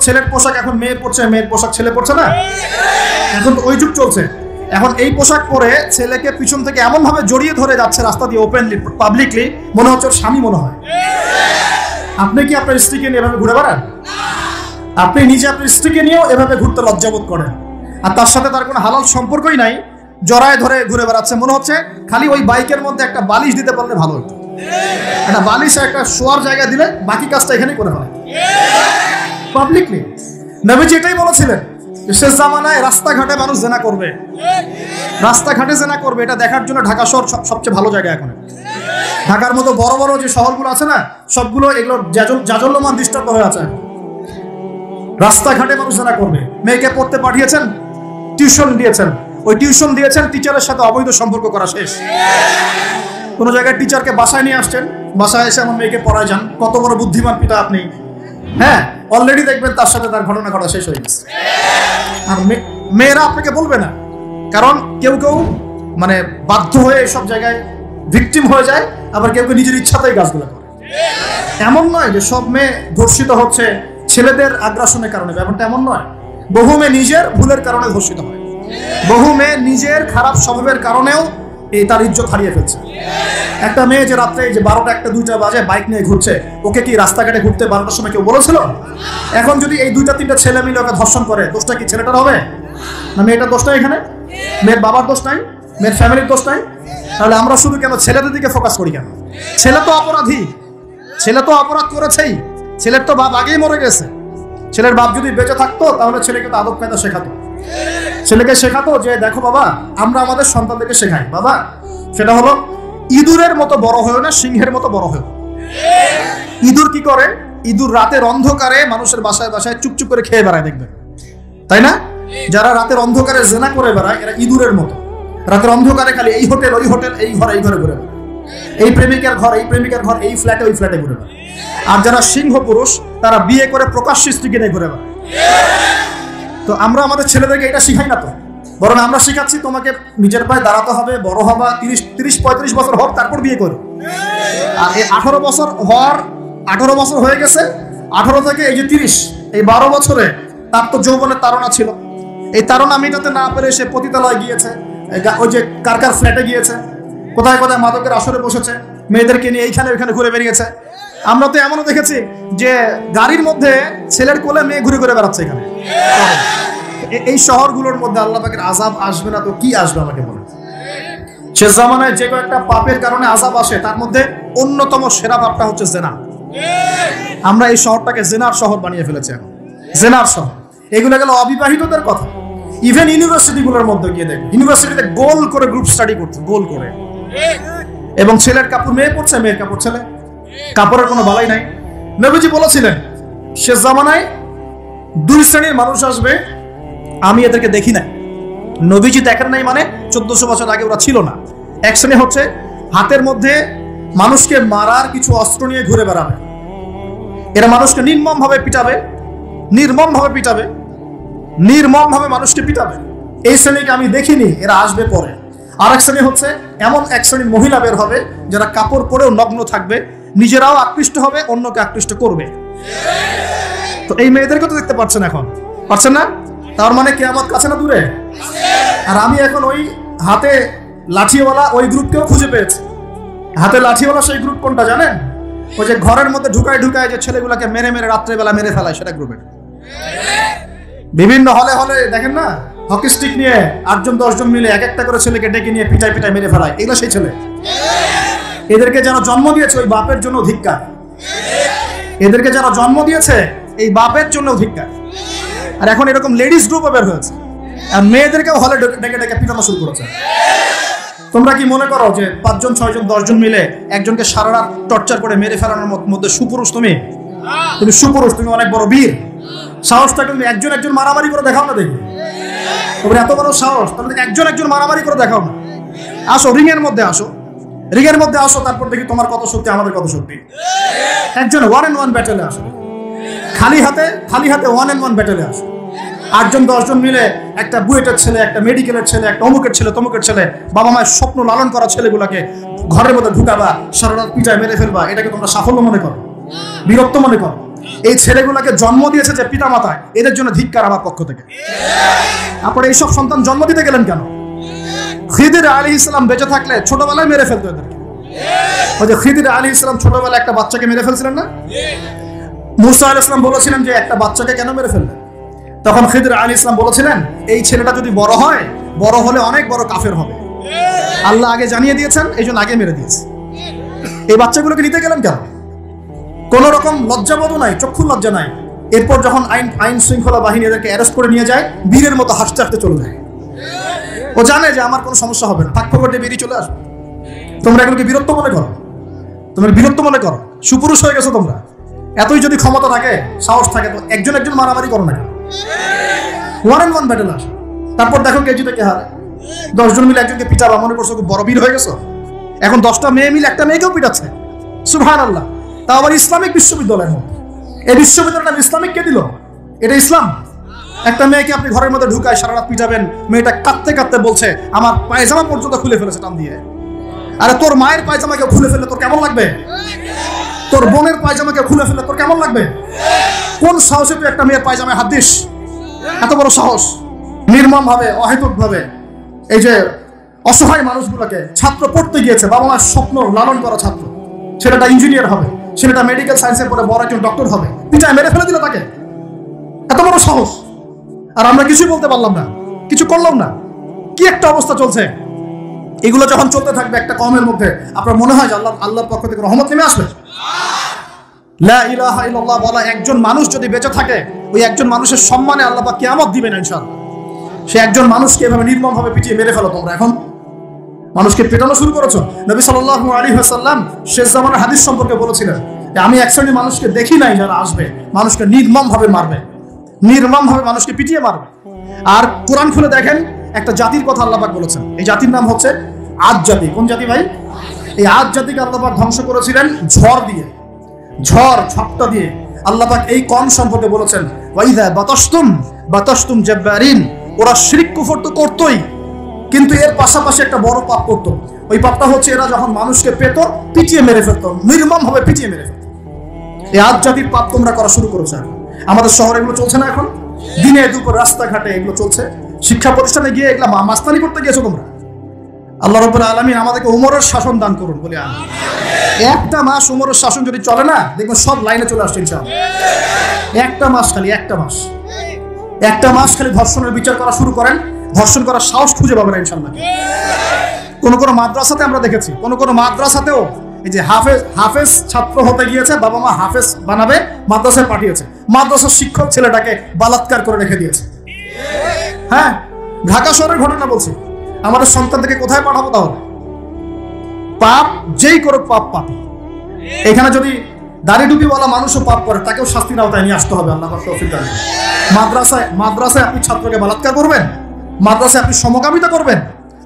ছেলের পোশাক এখন মেয়ে পড়ছে, মেয়ের পোশাক ছেলে পড়ছে না, এখন তো ওই যুগ চলছে। এখন এই পোশাক পরে ছেলেকে পিছন থেকে এমন ভাবে জড়িয়ে ধরে যাচ্ছে রাস্তা দিয়ে, ওপেনলি, পাবলিকলি, মনে হচ্ছে ওর স্বামী মনে হয়। আপনি কি আপনার স্ত্রীকে নিয়ে এভাবে ঘুরে বেড়ান? আপনি নিজে আপনার স্ত্রীকে নিয়েও এভাবে ঘুরতে লজ্জাবোধ করেন, আর তার সাথে তার কোনো হালাল সম্পর্কই নাই, জড়ায় ধরে ঘুরে বেড়াচ্ছে। মনে হচ্ছে খালি ওই বাইকের মধ্যে একটা বালিশ দিতে পারলে ভালো হতো, একটা বালিশ একটা শোয়ার জায়গা দিলে বাকি কাজটা এখানেই করে ফেলে পাবলিকলি। নবীজি এটাই বলেছিলেন, শেষ জামানায় রাস্তাঘাটে মানুষ জেনা করবে, রাস্তাঘাটে জেনা করবে। এটা দেখার জন্য ঢাকা শহর সবচেয়ে ভালো জায়গা। এখন ঢাকার মতো বড় বড় যে শহরগুলো আছে না, সবগুলো এগুলো জাজল্যমান দৃষ্টান্ত হয়ে আছে। রাস্তাঘাটে মানুষ জেনা করবে। মেয়েকে পড়তে পাঠিয়েছেন, টিউশন দিয়েছেন, ওই টিউশন দিয়েছেন, টিচারের সাথে অবৈধ সম্পর্ক করা শেষ। কোনো জায়গায় টিচারকে বাসায় নিয়ে আসছেন, বাসায় এসে আমার মেয়েকে পড়ায় যান। কত বড় বুদ্ধিমান পিতা আপনি! হ্যাঁ, অলরেডি দেখবেন তার সাথে তার ঘটনা ঘটা শেষ হয়ে গেছে। আর মেয়েরা আপনাকে বলবে না, কারণ কেউ কেউ মানে বাধ্য হয়ে এইসব জায়গায় ভিকটিম হয়ে যায়, আবার কেউ কেউ নিজের ইচ্ছাতেই কাজগুলো করে। এমন নয় যে সব মেয়ে ধর্ষিত হচ্ছে ছেলেদের আগ্রাসনের কারণে, ব্যাপারটা এমন নয়। বহু মেয়ে নিজের ভুলের কারণে ধর্ষিত হয়, বহু মেয়ে নিজের খারাপ স্বভাবের কারণেও তার ইজ্জত হারিয়ে ফেলছে। একটা মেয়ে যে রাত্রে যে 12টা 1টা 2টা বাজে বাইক নিয়ে ঘুরছে, ওকে কি রাস্তাঘাটে ঘুরতে 12টার সময় কেউ বলেছিল? এখন যদি এই 2টা 3টা ছেলে মিলে ওকে ধর্ষণ করে, দোষটা কি ছেলেটার হবে না মেয়েটার দোষ নাই? এখানে মেয়ের বাবার দোষ নাই, মেয়ের ফ্যামিলির দোষ নাই? তাহলে আমরা শুধু কেন ছেলেদের দিকে ফোকাস করি কেন? ছেলে তো অপরাধী, ছেলে তো অপরাধ করেছেই, ছেলের তো বাপ আগেই মরে গেছে। ছেলের বাপ যদি বেঁচে থাকতো তাহলে ছেলেকে তো আদব কায়দা শেখাতো, ছেলেকে শেখাতো যে দেখো বাবা, আমরা আমাদের সন্তানদেরকে শেখাই বাবা, সেটা হলো ইঁদুরের মতো বড় হয়েও না, সিংহের মতো বড় হয়েও। ইঁদুর কি করে? ইঁদুর রাতের অন্ধকারে মানুষের বাসায় বাসায় চুপচুপ করে খেয়ে বেড়ায়, দেখবেন তাই না? যারা রাতের অন্ধকারে জেনা করে বেড়ায় এরা ইঁদুরের মতো, রাতের অন্ধকারে খালি এই হোটেল ওই হোটেল, এই ঘর এই ঘরে ঘুরে বেড়ায়, এই প্রেমিকার ঘর এই প্রেমিকার ঘর, এই ফ্ল্যাটে ওই ফ্ল্যাটে ঘুরে বেড়ায়। আর যারা সিংহ পুরুষ তারা বিয়ে করে প্রকাশ্য স্ত্রীকে নিয়ে ঘুরে বেড়ায়। তো আমরা আমাদের ছেলেদেরকে এটা শিখাই না তো, বরং আমরা শিখাচ্ছি তোমাকে নিজের পায়ে দাঁড়াতে হবে, বড় হবা, 30-35 বছর হোক তারপর বিয়ে করো। আর এই 18 বছর হওয়ার 18 বছর হয়ে গেছে, 18 থেকে এই যে 30, এই 12 বছরে তার তো যৌবনের তাড়না ছিল। এই তাড়না মেটাতে না পেরে সে পতিতালয়ে গিয়েছে, ওই যে কার কার ফ্ল্যাটে গিয়েছে, কোথায় কোথায় মাদকের আসরে বসেছে, মেয়েদেরকে নিয়ে এইখানে ওইখানে ঘুরে বেরিয়েছে। আমরা তো এমনও দেখেছি যে গাড়ির মধ্যে ছেলের কোলে মেয়ে ঘুরে ঘুরে বেড়াচ্ছে এখানে। এই শহরগুলোর মধ্যে আল্লাহ পাকের আযাব আসবে না তো কি আসবে আমাকে বলেন? শেষ জামানায় যে কয়েকটা পাপের কারণে আযাব আসে তার মধ্যে অন্যতম সেরা পাপটা হচ্ছে জেনা। আমরা এই শহরটাকে জেনার শহর বানিয়ে ফেলেছি এখন, জেনার শহর। এগুলো গেল অবিবাহিতদের কথা। ইভেন ইউনিভার্সিটিগুলোর মধ্যে গিয়ে দেখবে, ইউনিভার্সিটিতে গোল করে গ্রুপ স্টাডি করছে, গোল করে, এবং ছেলের কাপড় মেয়ে পড়ছে, মেয়ের কাপড় ছেলে, কাপড়ের কোনো বালাই নাই। নবীজি বলেছিলেন শেষ জামানায় 2 শ্রেণীর মানুষ আসবে, আমি এদেরকে দেখি নাই। নবীজি দেখেন নাই মানে 1400 বছর আগে ওরা ছিল না। এক শ্রেণী হচ্ছে হাতের মধ্যে মানুষকে মারার কিছু অস্ত্র নিয়ে ঘুরে বেড়াবে, এরা মানুষকে নির্মম ভাবে পিটাবে, নির্মম ভাবে পিটাবে, নির্মম ভাবে মানুষকে পিটাবে। এই শ্রেণীকে আমি দেখিনি, এরা আসবে পরে। আর এক শ্রেণী হচ্ছে এমন এক শ্রেণীর মহিলা বের হবে যারা কাপড় পরেও নগ্ন থাকবে, নিজেরাও আকৃষ্ট হবে, অন্যকে আকৃষ্ট করবে। তো এই মেয়েদেরকে তো দেখতে পাচ্ছেন, এখন পাচ্ছেন না? তার মানে কিয়ামত কাছে না দূরে? আর আমি এখন ওই হাতে লাঠিওয়ালা ওই গ্রুপকেও খুঁজে পেয়েছি। হাতে লাঠিওয়ালা সেই গ্রুপ কোনটা জানেন? ওই যে ঘরের মধ্যে ঢুকায় ঢুকায় যে ছেলেগুলোকে মেরে মেরে রাত্রেবেলা মেরে ফেলায়, সেটা গ্রুপের। বিভিন্ন হলে হলে দেখেন না, হকি স্টিক নিয়ে 8-10 জন মিলে এক একটা করে ছেলেকে ডেকে নিয়ে পিটায় পিটায় মেরে ফেলায়, এগুলো সেই ছেলে। এদেরকে যারা জন্ম দিয়েছে ওই বাপের জন্য ধিক্কার, এদেরকে যারা জন্ম দিয়েছে এই বাপের জন্য ধিক্কার। আর এখন এরকম লেডিস গ্রুপও বের হয়েছে, আর মেয়েদেরকেও হলে ডেকে ডেকে পিটানো শুরু করেছে। তোমরা কি মনে করো যে 5 জন 6 জন 10 জন মিলে একজনকে সারা রাত টর্চার করে মেরে ফেলানোর মধ্যে সুপুরুষ? তুমি সুপুরুষ, তুমি অনেক বড় বীর। সাহসটা তুমি একজন একজন মারামারি করে দেখাও না, দেখি তোমার এত বড় সাহস, তাহলে একজন একজন মারামারি করে দেখাও না। আসো রিং এর মধ্যে, আসো রিং এর মধ্যে আসো, তারপর দেখি তোমার কত শক্তি আমাদের কত শক্তি। একজন 1-on-1 ব্যাটেলে আসো, খালি হাতে 1-on-1 ব্যাটেলে আসো। 8 জন 10 জন মিলে একটা বুয়েটের ছেলে, একটা মেডিকেলের ছেলে, একটা অমুকের ছেলে, তমুকের ছেলে, বাবা মায়ের স্বপ্ন লালন করা ছেলেগুলোকে ঘরের মধ্যে ঢুকাবা, সারা রাত পিটায় মেরে ফেলবা, এটাকে তোমরা সাফল্য মনে করো, বিরক্ত মনে করো? এই ছেলেগুলোকে জন্ম দিয়েছে যে পিতা মাতায়, এদের জন্য ধিক্কার আমার পক্ষ থেকে। আপনারা এইসব সন্তান জন্ম দিতে গেলেন কেন? খিদির আলাইহিস সালাম বেঁচে থাকলে ছোটবেলায় মেরে ফেলতো এদেরকে। ওই যে খিদির আলাইহিস সালাম ছোটবেলায় একটা বাচ্চাকে মেরে ফেলছিলেন না? মুসা আলাইহিস সালাম বলেছিলেন যে একটা বাচ্চাকে কেন মেরে ফেললেন? তখন খিদর আলাইহিস সালাম বলেছিলেন, এই ছেলেটা যদি বড় হয়, বড় হলে অনেক বড় কাফের হবে। আল্লাহ আগে জানিয়ে দিয়েছেন, এই জন্য আগে মেরে দিয়েছে। এই বাচ্চাগুলোকে নিতে গেলেন কেন? কোন রকম লজ্জাবোধ নাই, চক্ষু লজ্জা নাই। এরপর যখন আইন শৃঙ্খলা বাহিনী এদেরকে অ্যারেস্ট করে নিয়ে যায়, বীরের মতো হাসতে হাসতে চলে যায়। ও জানে যে আমার কোনো সমস্যা হবে না, ফাঁক ফোকরে বেরিয়ে চলে আসবে। তোমরা এগুলোকে বীরত্ব মনে করো, তোমরা বীরত্ব মনে করো, সুপুরুষ হয়ে গেছো তোমরা। এতই যদি ক্ষমতা থাকে, সাহস থাকে, তো একজন মারামারি করো না, 1-on-1 ব্যাটেল আসে। তারপর দেখো কে জিতে কে হারে। 10 জন মিলে একজনকে পিটাবা, মনে করছো খুব বড় বীর হয়ে গেছো। এখন 10টা মেয়ে মিলে একটা মেয়েকেও পিটাচ্ছে, সুবহানাল্লাহ। তা আবার ইসলামিক বিশ্ববিদ্যালয়ের মধ্যে। এই বিশ্ববিদ্যালয়ের নাম ইসলামিক কে দিল? এটা ইসলাম? একটা মেয়েকে আপনি ঘরের মধ্যে ঢুকায় সারা রাত পিটাবেন, মেয়েটা কাঁদতে কাঁদতে বলছে আমার পায়জামা পর্যন্ত খুলে ফেলেছে টান দিয়ে। আরে তোর মায়ের পায়জামাকে খুলে ফেললে তোর কেমন লাগবে? তোর বোনের পায়জামাকে খুলে ফেললে তোর কেমন লাগবে? কোন সাহসে তুই একটা মেয়ের পায়জামায় হাত দিস? এত বড় সাহস! নির্মম ভাবে, অহেতুক ভাবে এই যে অসহায় মানুষগুলোকে, ছাত্র পড়তে গিয়েছে, বাবা মার স্বপ্ন লালন করা ছাত্র, ছেলেটা ইঞ্জিনিয়ার হবে, ছেলেটা মেডিকেল সায়েন্সে পড়ে বড় একজন ডক্টর হবে, পিটায় মেরে ফেলে দিল তাকে। এত বড় সাহস! আর আমরা কিছুই বলতে পারলাম না, কিছু করলাম না। কি একটা অবস্থা চলছে! এগুলো যখন চলতে থাকবে একটা কওমের মধ্যে, আপনার মনে হয় যে আল্লাহর পক্ষ থেকে রহমত নেমে আসবে? লা ইলাহা ইল্লাল্লাহ বলা একজন মানুষ যদি বেঁচে থাকে, ওই একজন মানুষের সম্মানে আল্লাহ পাক কিয়ামত দিবেন ইনশাআল্লাহ। সে একজন মানুষকে এভাবে নির্মমভাবে পিটিয়ে মেরে ফেলো তোমরা। এখন মানুষকে পেটানো শুরু করেছো। নবী সাল্লাল্লাহু আলাইহি ওয়াসাল্লাম শেষ জামানার হাদিস সম্পর্কে বলেছিলেন যে আমি এক শ্রেণীর মানুষকে দেখি নাই যারা আসবে, মানুষকে নির্মমভাবে মারবে, নির্মমভাবে মানুষকে পিটিয়ে মারবে। আর কোরআন খুলে দেখেন, একটা জাতির কথা আল্লাহ পাক বলেছেন। এই জাতির নাম হচ্ছে আদ জাতি। কোন জাতি ভাই? এই আদ জাতিকে আল্লাহ পাক ধ্বংস করেছিলেন ঝড় দিয়ে, ঝড়টা দিয়ে। আল্লাহ পাক এই কওম সম্পর্কে বলেছেন, ওয়াইদা বাতাসতুম জাব্বারিন। ওরা শিরক কুফর তো করতোই, কিন্তু এর পাশাপাশি একটা বড় পাপ করতো। ওই পাপটা হচ্ছে এরা যখন মানুষকে পেতো, পিটিয়ে মেরে ফেলতো, নির্মমভাবে পিটিয়ে মেরে ফেলতো। এই আদ জাতির পাপ তোমরা করা শুরু করেছো। আমাদের শহরে এগুলো চলছে না? এখন দিনে দুপুর রাস্তাঘাটে এগুলো চলছে। শিক্ষা প্রতিষ্ঠানে গিয়ে এগুলা মাস্তানি করতে গিয়েছো তোমরা। আল্লাহ রাব্বুল আলামিন আমাদেরকে উমরের শাসন দান করুন বলে আমিন। একটা মাস উমরের শাসন যদি চলে না, দেখবেন সব লাইনে চলে আসছে ইনশাআল্লাহ। একটা মাস খালি ধর্ষণের বিচার করা শুরু করেন, ধর্ষণ করার সাহস খুঁজে পাবেন ইনশাআল্লাহ। কোন মাদ্রাসাতে আমরা দেখেছি, কোন মাদ্রাসাতেও এই যে হাফেজ ছাত্র হতে গিয়েছে, বাবা মা হাফেজ বানাবে, মাদ্রাসায় পাঠিয়েছে, মাদ্রাসার শিক্ষক ছেলেটাকে বালাৎকার করে রেখে দিয়েছে। হ্যাঁ, ঢাকা শহরের ঘটনা বলছি। আমাদের সন্তানদেরকে কোথায় পাঠাবো তাহলে? পাপ যেই করুক, পাপ পাপি। এখানে যদি দাড়ি টুপিওয়ালা মানুষও পাপ করে, তাকেও শাস্তির আওতায় নিয়ে আসতে হবে। আল্লাহ তৌফিক দান। মাদ্রাসায় আপনি ছাত্রকে বালাৎকার করবেন, মাদ্রাসায় আপনি সমকামিতা করবেন,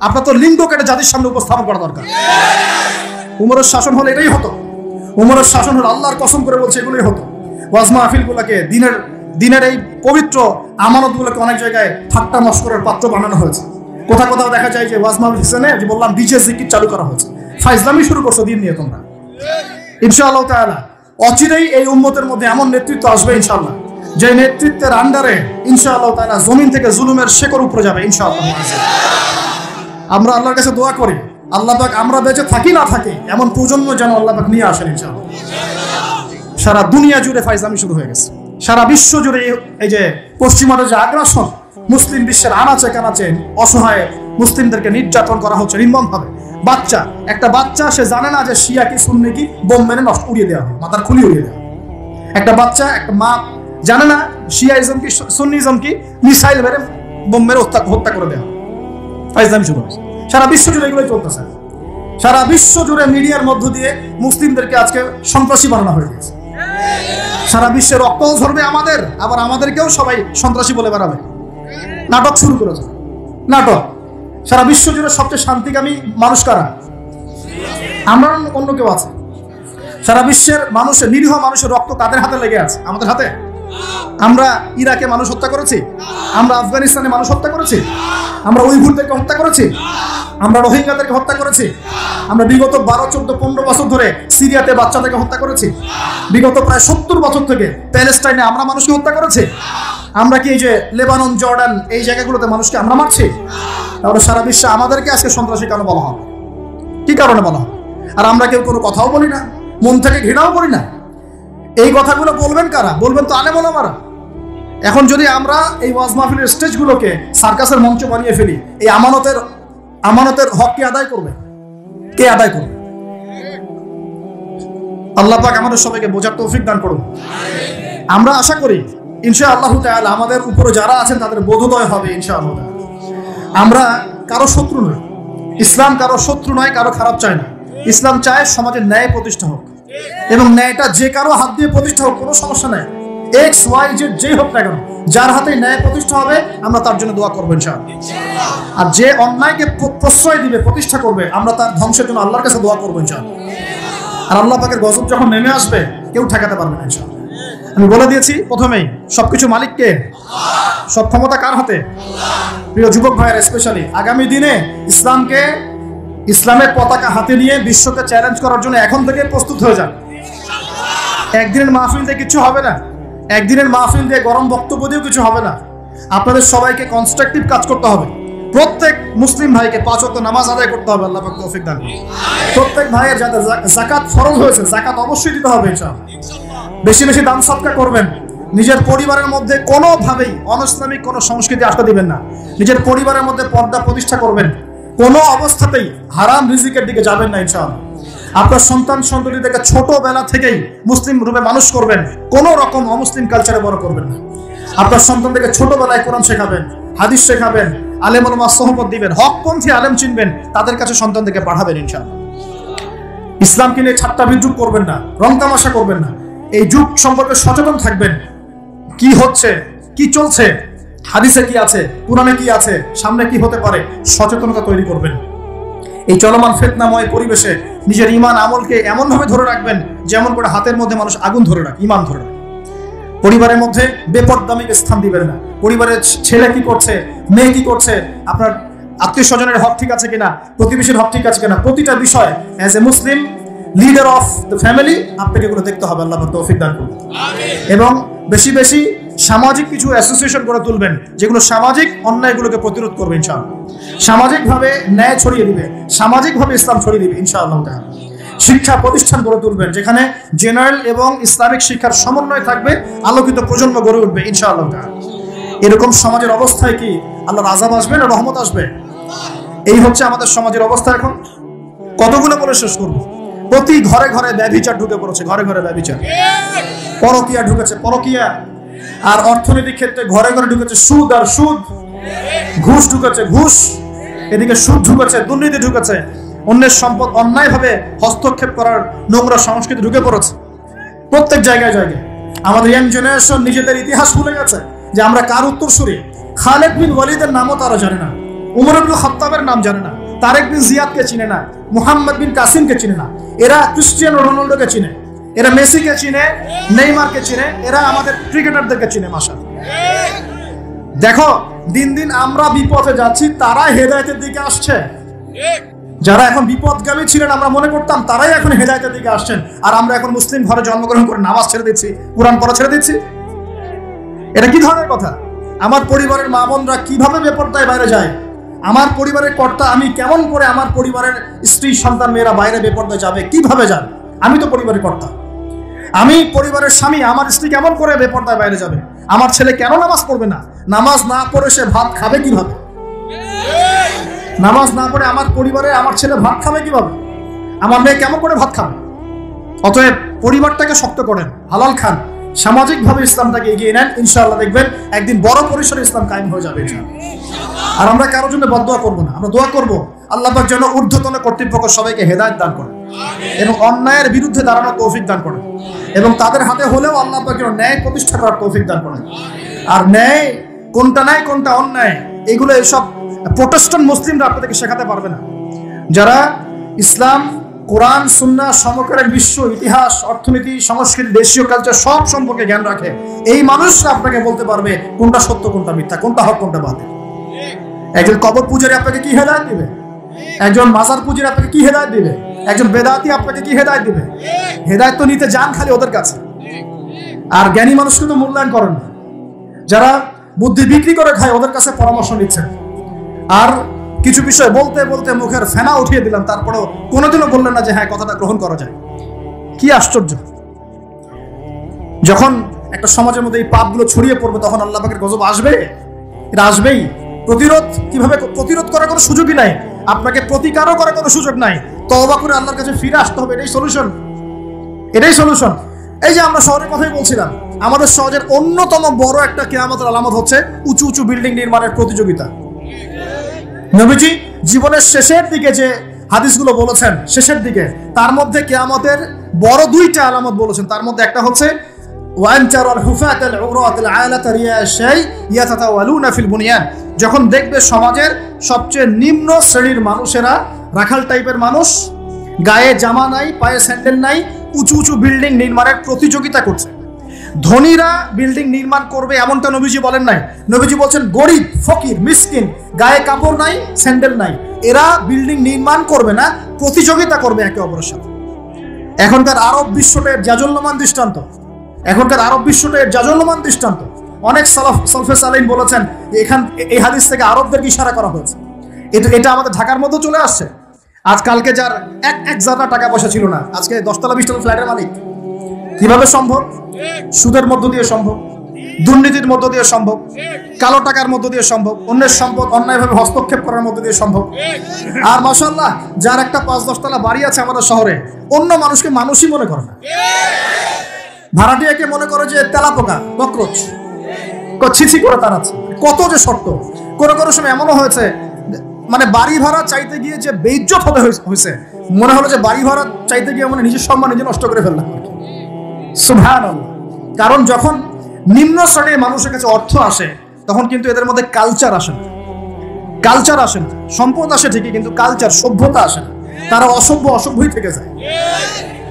আপনার তো লিঙ্গ কেটে জাতির সামনে উপস্থাপন করা দরকার। উমরের শাসন হলে এটাই হতো। উমরের শাসন হলে আল্লাহর কসম করে বলছে এগুলোই হতো। ওয়াজ মাহফিলগুলোকে, দিনের এই পবিত্র আমানতগুলোকে অনেক জায়গায় ঠাট্টা মশকরের পাত্র বানানো হয়েছে। কোথাও দেখা যায় যে ওয়াজ মাহফিল যে বললাম ডিজে জিকির চালু করা হয়েছে। ফাইজলামি শুরু করছো দিন নিয়ে তোমরা। ইনশাআল্লাহ তাআলা অচিরেই এই উম্মতের মধ্যে এমন নেতৃত্ব আসবে ইনশাআল্লাহ, যে নেতৃত্বের আন্ডারে ইনশাআল্লাহ তাআলা জমিন থেকে জুলুমের শেকড় উপরে যাবে ইনশাআল্লাহ। আমরা আল্লাহর কাছে দোয়া করি, আল্লাহ পাক আমরা বেঁচে থাকি না থাকি এমন প্রজন্ম যেন আল্লাহ পাক নিয়ে আসেন ইনশাআল্লাহ। সারা দুনিয়া জুড়ে ফাইজলামি শুরু হয়ে গেছে, সারা বিশ্ব জুড়ে এই যে পশ্চিমাদের যে আগ্রাসন, মুসলিম বিশ্বের আনাচে কানাচে অসহায় মুসলিমদেরকে নির্যাতন করা হচ্ছে নির্মমভাবে। একটা বাচ্চা সে জানে না যে শিয়া কি সুন্নি কি, বোম মেরে নষ্ট উড়িয়ে দেওয়া হয়, মাথার খুলি উড়িয়ে দেওয়া। একটা মা জানে না শিয়াইজম কি সুন্নিজম কি, মিসাইল মেরে বোম মেরে হত্যা করে দেওয়া। ফাইজলামি শুরু হয়েছে সারা বিশ্ব জুড়ে, এগুলোই চলতেছে। সারা বিশ্ব জুড়ে মিডিয়ার মধ্য দিয়ে মুসলিমদেরকে আজকে সন্ত্রাসী বানানো হয়ে গেছে। সারা বিশ্বে রক্তও ঝরবে আমাদের, আবার আমাদেরকেও সবাই সন্ত্রাসী বলে বেড়াবে। নাটক শুরু করেছে, নাটক। সারা বিশ্ব জুড়ে সবচেয়ে শান্তিকামী মানুষ কারা? আমরা, অন্য কেউ আছে? সারা বিশ্বের মানুষের, নিরীহ মানুষের রক্ত কাদের হাতে লেগে আছে? আমাদের হাতে। আমরা ইরাকে মানুষ হত্যা করেছি, আমরা আফগানিস্তানে মানুষ হত্যা করেছি, আমরা উইঘুরদেরকে হত্যা করেছি, আমরা রোহিঙ্গাদেরকে হত্যা করেছি, আমরা বিগত 12, 14, 15 বছর ধরে সিরিয়াতে বাচ্চাদেরকে হত্যা করেছি, বিগত প্রায় 70 বছর থেকে প্যালেস্টাইনে আমরা মানুষকে হত্যা করেছি। আমরা কি এই যে লেবানন, জর্ডান এই জায়গাগুলোতে মানুষকে আমরা মারছি? তাহলে সারা বিশ্বে আমাদেরকে আজকে সন্ত্রাসী কেন বলা হবে? কি কারণে বলা হবে? আর আমরা কেউ কোনো কথাও বলি না, মন থেকে ঘৃণাও করি না। এই কথাগুলো বলবেন কারা? বলবেন তো আলেম ওলামারা। এখন যদি আমরা এই ওয়াজ মাহফিলের স্টেজগুলোকে সার্কাসের মঞ্চ বানিয়ে ফেলি, এই আমানতের হক কে আদায় করবে? কে আদায় করবে? আল্লাহ পাক আমাদের সবাইকে বোঝার তৌফিক দান করুন। আমরা আশা করি ইনশাআল্লাহু তাআলা আমাদের উপরে যারা আছেন তাদের বোধোদয় হবে ইনশাআল্লাহ। আমরা কারো শত্রু নই, ইসলাম কারো শত্রু নয়, কারো খারাপ চায় না। ইসলাম চায় সমাজের ন্যায় প্রতিষ্ঠা হোক, এবং ন্যায়টা যে কারো হাত দিয়ে প্রতিষ্ঠা হোক, কোনো সমস্যা নাই। এক্স ওয়াই জেড যেই হোক না কেন, যার হাতে ন্যায় প্রতিষ্ঠা হবে আমরা তার জন্য দোয়া করবো ইনশাআল্লাহ। আর যে অন্যায়কে প্রশ্রয় দিবে, প্রতিষ্ঠা করবে, আমরা তার ধ্বংসের জন্য আল্লাহর কাছে দোয়া করবো ইনশাআল্লাহ। আর আল্লাহ পাকের গজব যখন নেমে আসবে কেউ ঠেকাতে পারবে না ইনশাআল্লাহ। আমি বলে দিয়েছি প্রথমেই, সবকিছু মালিক কে? সব ক্ষমতা কার হাতে? প্রিয় যুবক ভাইয়েরা, স্পেশালি আগামী দিনে ইসলামের পতাকা হাতে নিয়ে বিশ্বকে চ্যালেঞ্জ করার জন্য এখন থেকে প্রস্তুত হয়ে যান। একদিনের মাহফিল দিয়ে কিছু হবে না, একদিনের মাহফিল দিয়ে গরম বক্তব্য দিয়েও কিছু হবে না। আপনাদের সবাইকে কনস্ট্রাকটিভ কাজ করতে হবে। প্রত্যেক মুসলিম ভাইকে 5 ওয়াক্ত নামাজ আদায় করতে হবে, আল্লাহ পাক তৌফিক দান করুন। প্রত্যেক ভাইয়ের যাদের যাকাত ফরজ হয়েছে, যাকাত অবশ্যই দিতে হবে ইনশাআল্লাহ। বেশি বেশি দান সদকা করবেন। নিজের পরিবারের মধ্যে কোনোভাবেই অনইসলামিক কোনো সংস্কৃতি আসতে দিবেন না। নিজের পরিবারের মধ্যে পর্দা প্রতিষ্ঠা করবেন। কোনো অবস্থাতেই হারাম রিজিকের দিকে যাবেন না ইনশাআল্লাহ। আপনার সন্তান সন্ততিদেরকে ছোটবেলা থেকেই মুসলিম রূপে মানুষ করবেন, কোনো রকম অমুসলিম কালচারে বড় করবেন না। আপনার সন্তানদেরকে ছোটবেলায় কোরআন শেখাবেন, হাদিস শেখাবেন, আলেম ওলামা সোহবত দিবেন, হকপন্থী আলেম চিনবেন, তাদের কাছে সন্তানদেরকে পাঠাবেন ইনশাআল্লাহ। ইসলামকে নিয়ে ঠাট্টা বিদ্রুপ করবেন না, রং তামাশা করবেন না। এই যুগ সম্পর্কে সচেতন থাকবেন। কি হচ্ছে, কি চলছে, হাদিসে কি আছে, কুরআনে কি আছে, সামনে কি হতে পারে, সচেতনতা তৈরি করবেন। এই চলমান ফিতনাময় পরিবেশে নিজের ঈমান আমলকে এমনভাবে ধরে রাখবেন যেমন করে হাতের মধ্যে মানুষ আগুন ধরে রাখে, ঈমান ধরে রাখে। পরিবারের মধ্যে বেপরদামিকে স্থান দিবেন না। পরিবারের ছেলে কি করছে, মেয়ে কি করছে, আপনার আত্মীয় স্বজনের হক ঠিক আছে কিনা, প্রতিবেশীর হক ঠিক আছে কিনা, প্রতিটা বিষয় as a Muslim leader of the family আপনাকে এগুলো দেখতে হবে। আল্লাহ পাক তৌফিক দান করুন। এবং বেশি বেশি সামাজিক কিছু অ্যাসোসিয়েশন করে তুলবেন যেগুলো সামাজিক অন্যায়গুলোকে প্রতিরোধ করবে ইনশাআল্লাহ। সামাজিকভাবে ন্যায় ছড়িয়ে দিবে, সামাজিকভাবে ইসলাম ছড়িয়ে দিবে ইনশাআল্লাহ। শিক্ষা প্রতিষ্ঠান গড়ে তুলবেন যেখানে জেনারেল এবং ইসলামিক শিক্ষার সমন্বয় থাকবে, আলোকিত প্রজন্ম গড়ে উঠবে ইনশাআল্লাহ। এরকম সমাজের অবস্থায় কি আল্লাহর আযাব আসবে না রহমত আসবে? এই হচ্ছে আমাদের সমাজের অবস্থা। এখন কতগুলো বলে শেষ করব। প্রতি ঘরে ঘরে ব্যভিচার ঢুকে পড়েছে, ঘরে ঘরে ব্যভিচার, পরকীয়া ঢুকেছে, পরকীয়া। আর অর্থনৈতিক ক্ষেত্রে ঘরে ঘরে ঢুকেছে সুদ আর সুদ, ঘুষ ঢুকেছে ঘুষ, এদিকে সুদ ঢুকেছে, দুর্নীতি ঢুকেছে, অন্যের সম্পদ অন্যায়ভাবে হস্তক্ষেপ করার নোংরা সংস্কৃতি ঢুকে পড়েছে প্রত্যেক জায়গায় জায়গায়। আমাদের ইয়াং জেনারেশন নিজেদের ইতিহাস ভুলে গেছে যে আমরা কার উত্তরসূরি। খালেদ বিন ওয়ালিদের নামও তারা জানে না, উমর ইবনে খাত্তাবের নাম জানে না, তারেক বিন জিয়াদকে চিনে না, মুহাম্মদ বিন কাসিমকে চিনে না। এরা ক্রিস্টিয়ানো রোনাল্ডোকে চিনে, এরা মেসিকে চিনে, নেইমারকে চিনে, এরা আমাদের ক্রিকেটারদেরকে চিনে। মাশাআল্লাহ, দেখো দিন দিন আমরা বিপথে যাচ্ছি, তারা হেদায়েতের দিকে আসছে। যারা এখন বিপদগামী ছিলেন আমরা মনে করতাম, তারাই এখন হেদায়েতের দিকে আসছেন। আর আমরা এখন মুসলিম ঘরে জন্মগ্রহণ করে নামাজ ছেড়ে দিচ্ছি, কুরআন পড়া ছেড়ে দিচ্ছি। এটা কি ধরনের কথা? আমার পরিবারের মা বোনরা কিভাবে বেপরদায় বাইরে যায়? আমার পরিবারের কর্তা আমি কেমন করে আমার পরিবারের স্ত্রী সন্তান মেয়েরা বাইরে বেপরদায় যাবে, কিভাবে যাবে? আমি তো পরিবারের কর্তা, আমি পরিবারের স্বামী, আমার স্ত্রী কেমন করে বেপরদায় বাইরে যাবে? আমার ছেলে কেন নামাজ পড়বে না? নামাজ না পড়ে সে ভাত খাবে কিভাবে? নামাজ না পড়ে আমার পরিবারে আমার ছেলে ভাত খাবে কিভাবে? আমার মেয়ে কেমন করে ভাত খাবে? অতএব পরিবারটাকে শক্ত করেন, হালাল খান, সামাজিকভাবে ইসলামটাকে এগিয়ে নেন, ইনশাআল্লাহ দেখবেন একদিন বড় পরিসরে ইসলাম কায়েম হয়ে যাবে। আর আমরা কারোর জন্য বদদোয়া করবো না, আমরা দোয়া করবো আল্লাহ পাক যেন ঊর্ধ্বতন কর্তৃপক্ষ সবাইকে হেদায়েত দান করেন এবং অন্যায়ের বিরুদ্ধে দাঁড়ানোর তৌফিক দান করেন, এবং তাদের হাতে হলেও আল্লাহ পাক যেন ন্যায় প্রতিষ্ঠা করার তৌফিক দান করেন। আর ন্যায় কোনটা ন্যায় কোনটা অন্যায় এগুলো এইসব প্রোটেস্ট্যান্ট মুসলিমরা আপনাদেরকে শেখাতে পারবে না। যারা ইসলাম, কোরআন, সুন্নাহ, সমকালীন বিশ্ব ইতিহাস, অর্থনীতি, সংস্কৃতি, দেশীয় কালচার সব সম্পর্কে জ্ঞান রাখে, এই মানুষরা আপনাকে বলতে পারবে কোনটা সত্য কোনটা মিথ্যা, কোনটা হক কোনটা বাতিল। একজন কবর পূজারী আপনাকে কি হেদায়েত দিবে? একজন মাজার পূজারী আপনাকে কি হেদায়েত দিবে? একজন বেদাতি আপনাকে কি হেদায়েত দিবে? হেদায়েত তো নিতে যান খালি ওদের কাছে, আর জ্ঞানী মানুষকে তো মূল্যায়ন করেন না। যারা বুদ্ধি বিক্রি করে খায় ওদের কাছে পরামর্শ নিচ্ছেন। আর কিছু বিষয় বলতে বলতে মুখের ফেনা উঠিয়ে দিলাম, তারপরেও কোনোদিনও বললেন না যে হ্যাঁ কথাটা গ্রহণ করা যায়। কি আশ্চর্য! যখন একটা সমাজের মধ্যে এই পাপগুলো ছড়িয়ে পড়বে তখন আল্লাহ পাকের গজব আসবে, এটা আসবেই। প্রতিরোধ করার কোনো সুযোগই নাই, আপনাকে প্রতিকারও করার কোনো সুযোগ নাই। তওবা করে আল্লাহর কাছে ফিরে আসতে হবে, এটাই সলিউশন। এই যে আমরা শহরের কথাই বলছিলাম, আমাদের সমাজের অন্যতম বড় একটা কিয়ামতের আলামত হচ্ছে উঁচু উঁচু বিল্ডিং নির্মাণের প্রতিযোগিতা। নবীজি জীবনের শেষের দিকে যে হাদিসগুলো বলেছেন, শেষের দিকে, তার মধ্যে কিয়ামতের বড় দুইটা আলামত বলেছেন। তার মধ্যে একটা হচ্ছে যখন দেখবে সমাজের সবচেয়ে নিম্ন শ্রেণীর মানুষেরা, রাখাল টাইপের মানুষ, গায়ে জামা নাই, পায়ে স্যান্ডেল নাই, উঁচু উঁচু বিল্ডিং নির্মাণের প্রতিযোগিতা করছে। ধনীরা বিল্ডিং নির্মাণ করবে এমনটা নবীজি বলেন নাই। নবীজি বলছেন গরিব, ফকির, মিসকিন, গায়ে কাপড় নাই, স্যান্ডেল নাই, এরা বিল্ডিং নির্মাণ করবে না, প্রতিযোগিতা করবে একে অপরের সাথে। এখনকার আরব বিশ্বটা এর জাজল্যমান দৃষ্টান্ত। অনেক সালফে সালেহিন বলেছেন এই হাদিস থেকে আরবদেরকে ইশারা করা হয়েছে। এটা আমাদের ঢাকার মধ্যে চলে আসছে। আজকালকে যার এক জায়গা টাকা পয়সা ছিল না, আজকে 10 তলা 20 তলা ফ্ল্যাটের মালিক। কিভাবে সম্ভব? সুদের মধ্য দিয়ে সম্ভব, দুর্নীতির মধ্য দিয়ে সম্ভব, কালো টাকার মধ্য দিয়ে সম্ভব, অন্যের সম্পদ অন্যায়ভাবে হস্তক্ষেপ করার মধ্য দিয়ে সম্ভব। আর মাশাআল্লাহ, যার একটা 5-10 তলা বাড়ি আছে আমাদের শহরে, অন্য মানুষকে মানুষই মনে করে না, ভাড়াটিয়াকে মনে করে যে তেলাপোকা, ককরোচ, ছিছি করে তাড়াচ্ছে। কত যে শর্ত! কোনো সময় এমনও হয়েছে, মানে বাড়ি ভাড়া চাইতে গিয়ে যে বেইজ্জত হতে হয়েছে, মনে হলো যে বাড়ি ভাড়া চাইতে গিয়ে মানে নিজের সম্মান নিজে নষ্ট করে ফেললাম। সুবহানাল্লাহ। কারণ যখন নিম্ন শ্রেণীর মানুষের কাছে অর্থ আসে, তখন কিন্তু এদের মধ্যে কালচার আসে না। সম্পদ আসে ঠিকই, কিন্তু কালচার, সভ্যতা আসে না। তারা অসভ্যই থেকে যায়।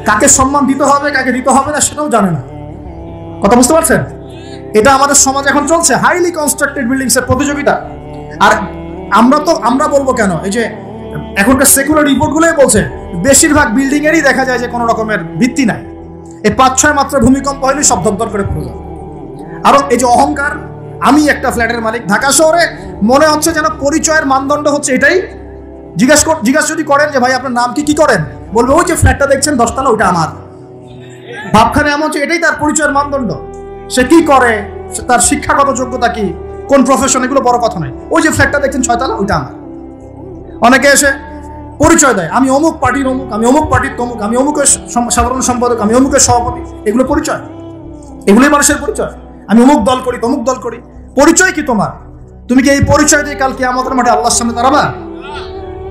কাকে সম্মান দিতে হবে, কাকে দিতে হবে না, সেটাও জানে না। কথা বুঝতে পারছেন? এটা আমাদের সমাজ এখন চলছে, হাইলি কনস্ট্রাক্টেড বিল্ডিংস এর প্রতিযোগিতা। আর আমরা বলবো কেন, এই যে এখনকার সেকুলার রিপোর্ট গুলোই বলছে বেশিরভাগ বিল্ডিং এরই দেখা যায় যে কোনো রকমের ভিত্তি নাই। এই 5-6 মাত্র ভূমিকম্প হলেই সব দরদর করে পড়ে যায়। আর এই যে অহংকার, আমি একটা ফ্ল্যাটের মালিক, ঢাকা শহরে মনে হচ্ছে যেন পরিচয়ের মানদণ্ড হচ্ছে এটাই। জিজ্ঞাসা যদি করেন যে ভাই আপনার নাম কি করেন, বলবে ওই যে ফ্ল্যাটটা দেখছেন 10 তলা, ওইটা আমার। ভাবখানে এমন হচ্ছে এটাই তার পরিচয়ের মানদণ্ড। সে কি করে, তার শিক্ষাগত যোগ্যতা কি, কোন প্রফেশন, এগুলো বড় কথা নয়। ওই যে ফ্ল্যাটটা দেখছেন 6 তলা, ওইটা আমার। অনেকে এসে পরিচয় দেয়, আমি অমুক পার্টির অমুক, আমি অমুক পার্টির তমুক, আমি অমুকের সাধারণ সম্পাদক, আমি অমুকের সভাপতি। এগুলো পরিচয়, এগুলোই মানুষের পরিচয়। আমি অমুক দল করি, তমুক দল করি। পরিচয় কি তোমার? তুমি কি এই পরিচয় দিয়ে কাল কিয়ামতের মাঠে আল্লাহর সামনে দাঁড়াবা?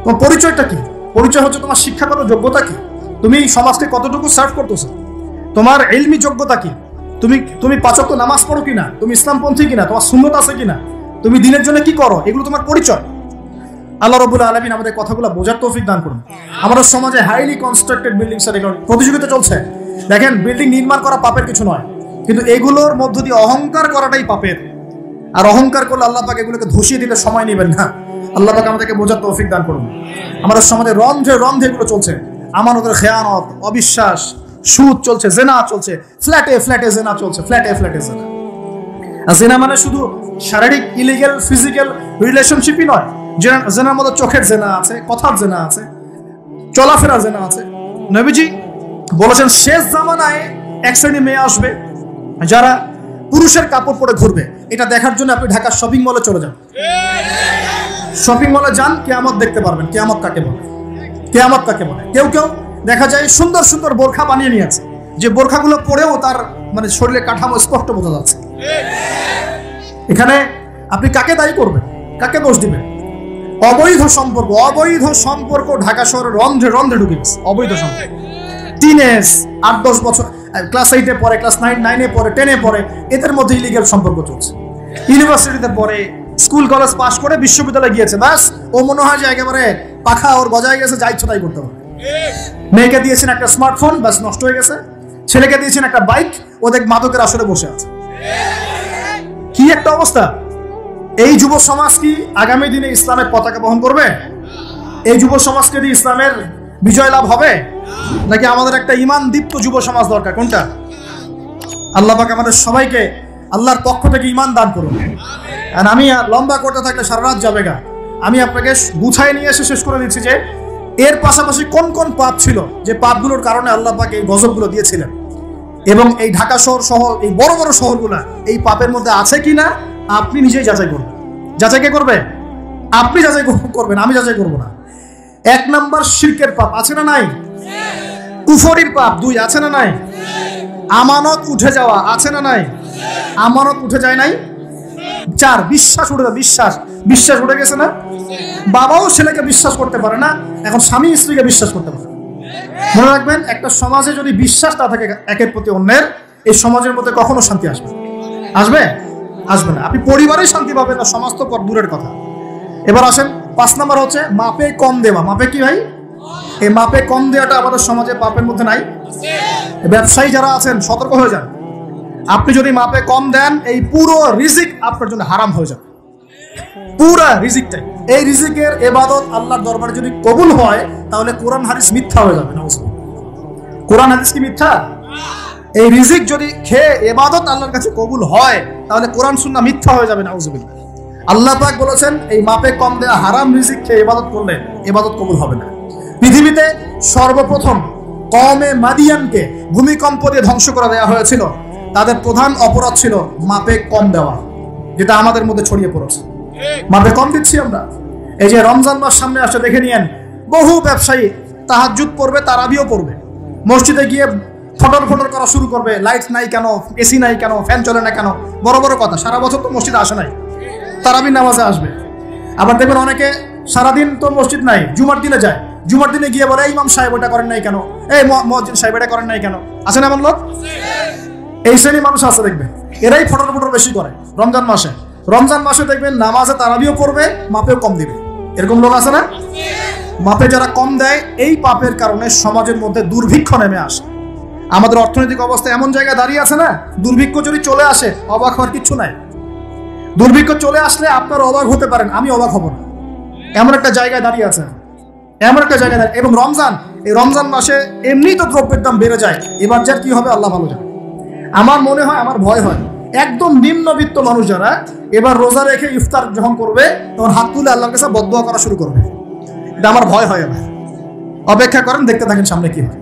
তোমার পরিচয়টা কি? পরিচয় হচ্ছে তোমার শিক্ষাগত যোগ্যতা কি, তুমি সমাজকে কতটুকু সার্ভ করতেছো, তোমার ইলমি যোগ্যতা কি, তুমি 5 ওয়াক্ত নামাজ পড়ো কিনা, তুমি ইসলামপন্থী কিনা, তোমার সুন্নত আছে কিনা, তুমি দিনের জন্য কি করো, এগুলো তোমার পরিচয়। আল্লাহ রাব্বুল আলামিন আমাদের কথাগুলো বোঝার তৌফিক দান করুন। আমাদের সমাজে হাইলি কনস্ট্রাক্টেড বিল্ডিংস এর প্রতিযোগিতা চলছে। দেখেন, বিল্ডিং নির্মাণ করা পাপের কিছু নয়, কিন্তু এগুলোর মধ্য দিয়ে অহংকার করাটাই পাপের। আর অহংকার করলে আল্লাহ পাক এগুলোকে ধসিয়ে দিলে সময় নেবেন না। আল্লাহ পাক আমাদেরকে বোঝার তৌফিক দান করুন। আমাদের সমাজে রন্ধে এগুলো চলছে, আমানতের খেয়ানত, অবিশ্বাস, সুদ চলছে, জেনা চলছে, ফ্ল্যাটে জেনা চলছে, ফ্ল্যাটে জেনা। আর জেনা মানে শুধু শারীরিক ইলিগ্যাল ফিজিক্যাল রিলেশনশিপই নয়, জেনার মধ্যে চোখের জেনা আছে, কথার জেনা আছে, চলাফেরার জেনা আছে। নবীজি বলেছেন শেষ জামানায় এক শ্রেণী মেয়ে আসবে যারা পুরুষের কাপড় পরে ঘুরবে। এটা দেখার জন্য আপনি ঢাকার শপিং মলে চলে যান, শপিং মলে যান, কিয়ামত দেখতে পারবেন। কিয়ামত কাকে বলে? কেউ দেখা যায় সুন্দর সুন্দর বোরখা বানিয়ে নিয়েছে, যে বোরখাগুলো পরেও তার মানে শরীরের কাঠামো স্পষ্ট বোঝা যাচ্ছে। এখানে আপনি কাকে দায়ী করবেন, কাকে দোষ দিবেন? অবৈধ সম্পর্ক ঢাকা শহরে রন্ধে ঢুকে গেছে। অবৈধ সম্পর্ক, টিনেজ, 8-10 বছর, ক্লাস 8-এ পড়ে, ক্লাস 9-এ পড়ে, 10-এ পড়ে, এদের মধ্যে ইলিগাল সম্পর্ক চলছে। ইউনিভার্সিটিতে পড়ে, স্কুল কলেজ পাস করে বিশ্ববিদ্যালয়ে গিয়েছে, ব্যাস ও মনে হয় যে একেবারে পাখা ওর গজায় গেছে, যা ইচ্ছা তাই করতে পারে। মেয়েকে দিয়েছেন একটা স্মার্টফোন, ব্যাস নষ্ট হয়ে গেছে। ছেলেকে দিয়েছেন একটা বাইক, ও দেখ মাদকের আসরে বসে আছে। কি একটা অবস্থা! এই যুব সমাজ কি আগামী দিনে ইসলামের পতাকা বহন করবে? এই যুব সমাজকে দিয়ে ইসলামের বিজয় লাভ হবে, নাকি আমাদের একটা ঈমান দীপ্ত যুব সমাজ দরকার? কোনটা? আল্লাহ পাক আমাদের সবাইকে আল্লাহর পক্ষ থেকে ঈমান দান করুন। আর আমি লম্বা করতে থাকলে সারা রাত যাবে গা। আমি আপনাকে গুছায় নিয়ে এসে শেষ করে দিচ্ছি যে এর পাশাপাশি কোন কোন পাপ ছিল, যে পাপগুলোর কারণে আল্লাহ পাক এই গজবগুলো দিয়েছিলেন। এবং এই ঢাকা শহর সহ এই বড় বড় শহরগুলা এই পাপের মধ্যে আছে কিনা আপনি নিজেই যাচাই করবেন। যাচাই কে করবে? আপনি যাচাই করবেন, আমি যাচাই করব না। 1 নাম্বার শিরকের পাপ আছে না নাই? কুফরির পাপ 2 আছে না নাই? আমানত উঠে যাওয়া আছে না নাই? আমানত উঠে যায় নাই? 4 বিশ্বাস উঠে যাওয়া, বিশ্বাস উঠে গেছে না? বাবাও ছেলেকে বিশ্বাস করতে পারে না, এখন স্বামী স্ত্রীকে বিশ্বাস করতে পারে। মনে রাখবেন, একটা সমাজে যদি বিশ্বাস না থাকে একের প্রতি অন্যের, এই সমাজের মধ্যে কখনো শান্তি আসবে? আসবে না। আপনি পরিবারেই শান্তি পাবেন না, সমাজ তো দূরের কথা। এবার আসেন 5 নাম্বার হচ্ছে মাপে কম দেওয়া। মাপে কি ভাই? এই মাপে কম দেওয়াটা আমাদের সমাজে পাপের মধ্যে নাই? ব্যবসায়ী যারা আছেন সতর্ক হয়ে যান। আপনি যদি মাপে কম দেন, এই পুরো রিজিক আপনার জন্য হারাম হয়ে যাবে, পুরা রিজিকটাই। এই রিজিকের ইবাদত আল্লাহর দরবারে যদি কবুল হয়, তাহলে কোরআন হাদিস মিথ্যা হয়ে যাবে। নাউজুবিল্লাহ। কোরআন হাদিস কি মিথ্যা? এই রিজিক যদি খেয়ে ইবাদত আল্লাহর কাছে কবুল হয়, তাহলে কোরআন সুন্নাহ মিথ্যা হয়ে যাবে। নাউজুবিল্লাহ। আল্লাহ পাক বলেছেন, এই মাপে কম দেওয়া হারাম রিজিক খেয়ে ইবাদত করলে ইবাদত কবুল হবে না। পৃথিবীতে সর্বপ্রথম কওমে মাদিয়ানকে ভূমিকম্প দিয়ে ধ্বংস করে দেওয়া হয়েছিল। তাদের প্রধান অপরাধ ছিল মাপে কম দেওয়া, যেটা আমাদের মধ্যে ছড়িয়ে পড়েছে। মাপে কম দিচ্ছি আমরা। এই যে রমজান মাস সামনে আসছে, দেখে নিয়েন, বহু ব্যবসায়ী তাহাজ্জুদ পড়বে, তারাবিও পড়বে, মসজিদে গিয়ে ফটর ফটর করা শুরু করবে। লাইট নাই কেন, এসি নাই কেন, ফ্যান চলে না কেন, বড় বড় কথা। সারা বছর তো মসজিদে আসে নাই, তারাবির নামাজে আসবে। আবার দেখবেন অনেকে সারাদিন তো মসজিদ নাই, জুমার দিনে যায়, জুমার দিনে গিয়ে বলে, ইমাম সাহেব ওটা করেন নাই কেন, এই মুয়াজ্জিন সাহেব এটা করেন নাই কেন। আছে না এমন লোক? এই শ্রেণীর মানুষ আছে, দেখবে এরাই ফটর ফটর বেশি করে রমজান মাসে দেখবেন নামাজে তারাবিও পড়বে, মাপেও কম দিবে। এরকম লোক আছে না? মাপে যারা কম দেয়, এই পাপের কারণে সমাজের মধ্যে দুর্ভিক্ষ নেমে আসে। আমাদের অর্থনৈতিক অবস্থা এমন জায়গায় দাঁড়িয়ে আছে না, দুর্ভিক্ষ যদি চলে আসে অবাক হওয়ার কিছু নাই। দুর্ভিক্ষ চলে আসলে আপনার অবাক হতে পারেন, আমি অবাক হব না। এমন একটা জায়গায় দাঁড়িয়ে আছে, এবং এই রমজান মাসে এমনি তো দ্রব্যের দাম বেড়ে যায়। এবার যার কি হবে আল্লাহ ভালো জানে। আমার মনে হয়, আমার ভয় হয়, একদম নিম্নবিত্ত মানুষ যারা এবার রোজা রেখে ইফতার যখন করবে, তখন হাত তুলে আল্লাহর কাছে বদদোয়া করা শুরু করবে। এটা আমার ভয় হয়। অপেক্ষা করেন, দেখতে থাকেন সামনে কি হয়।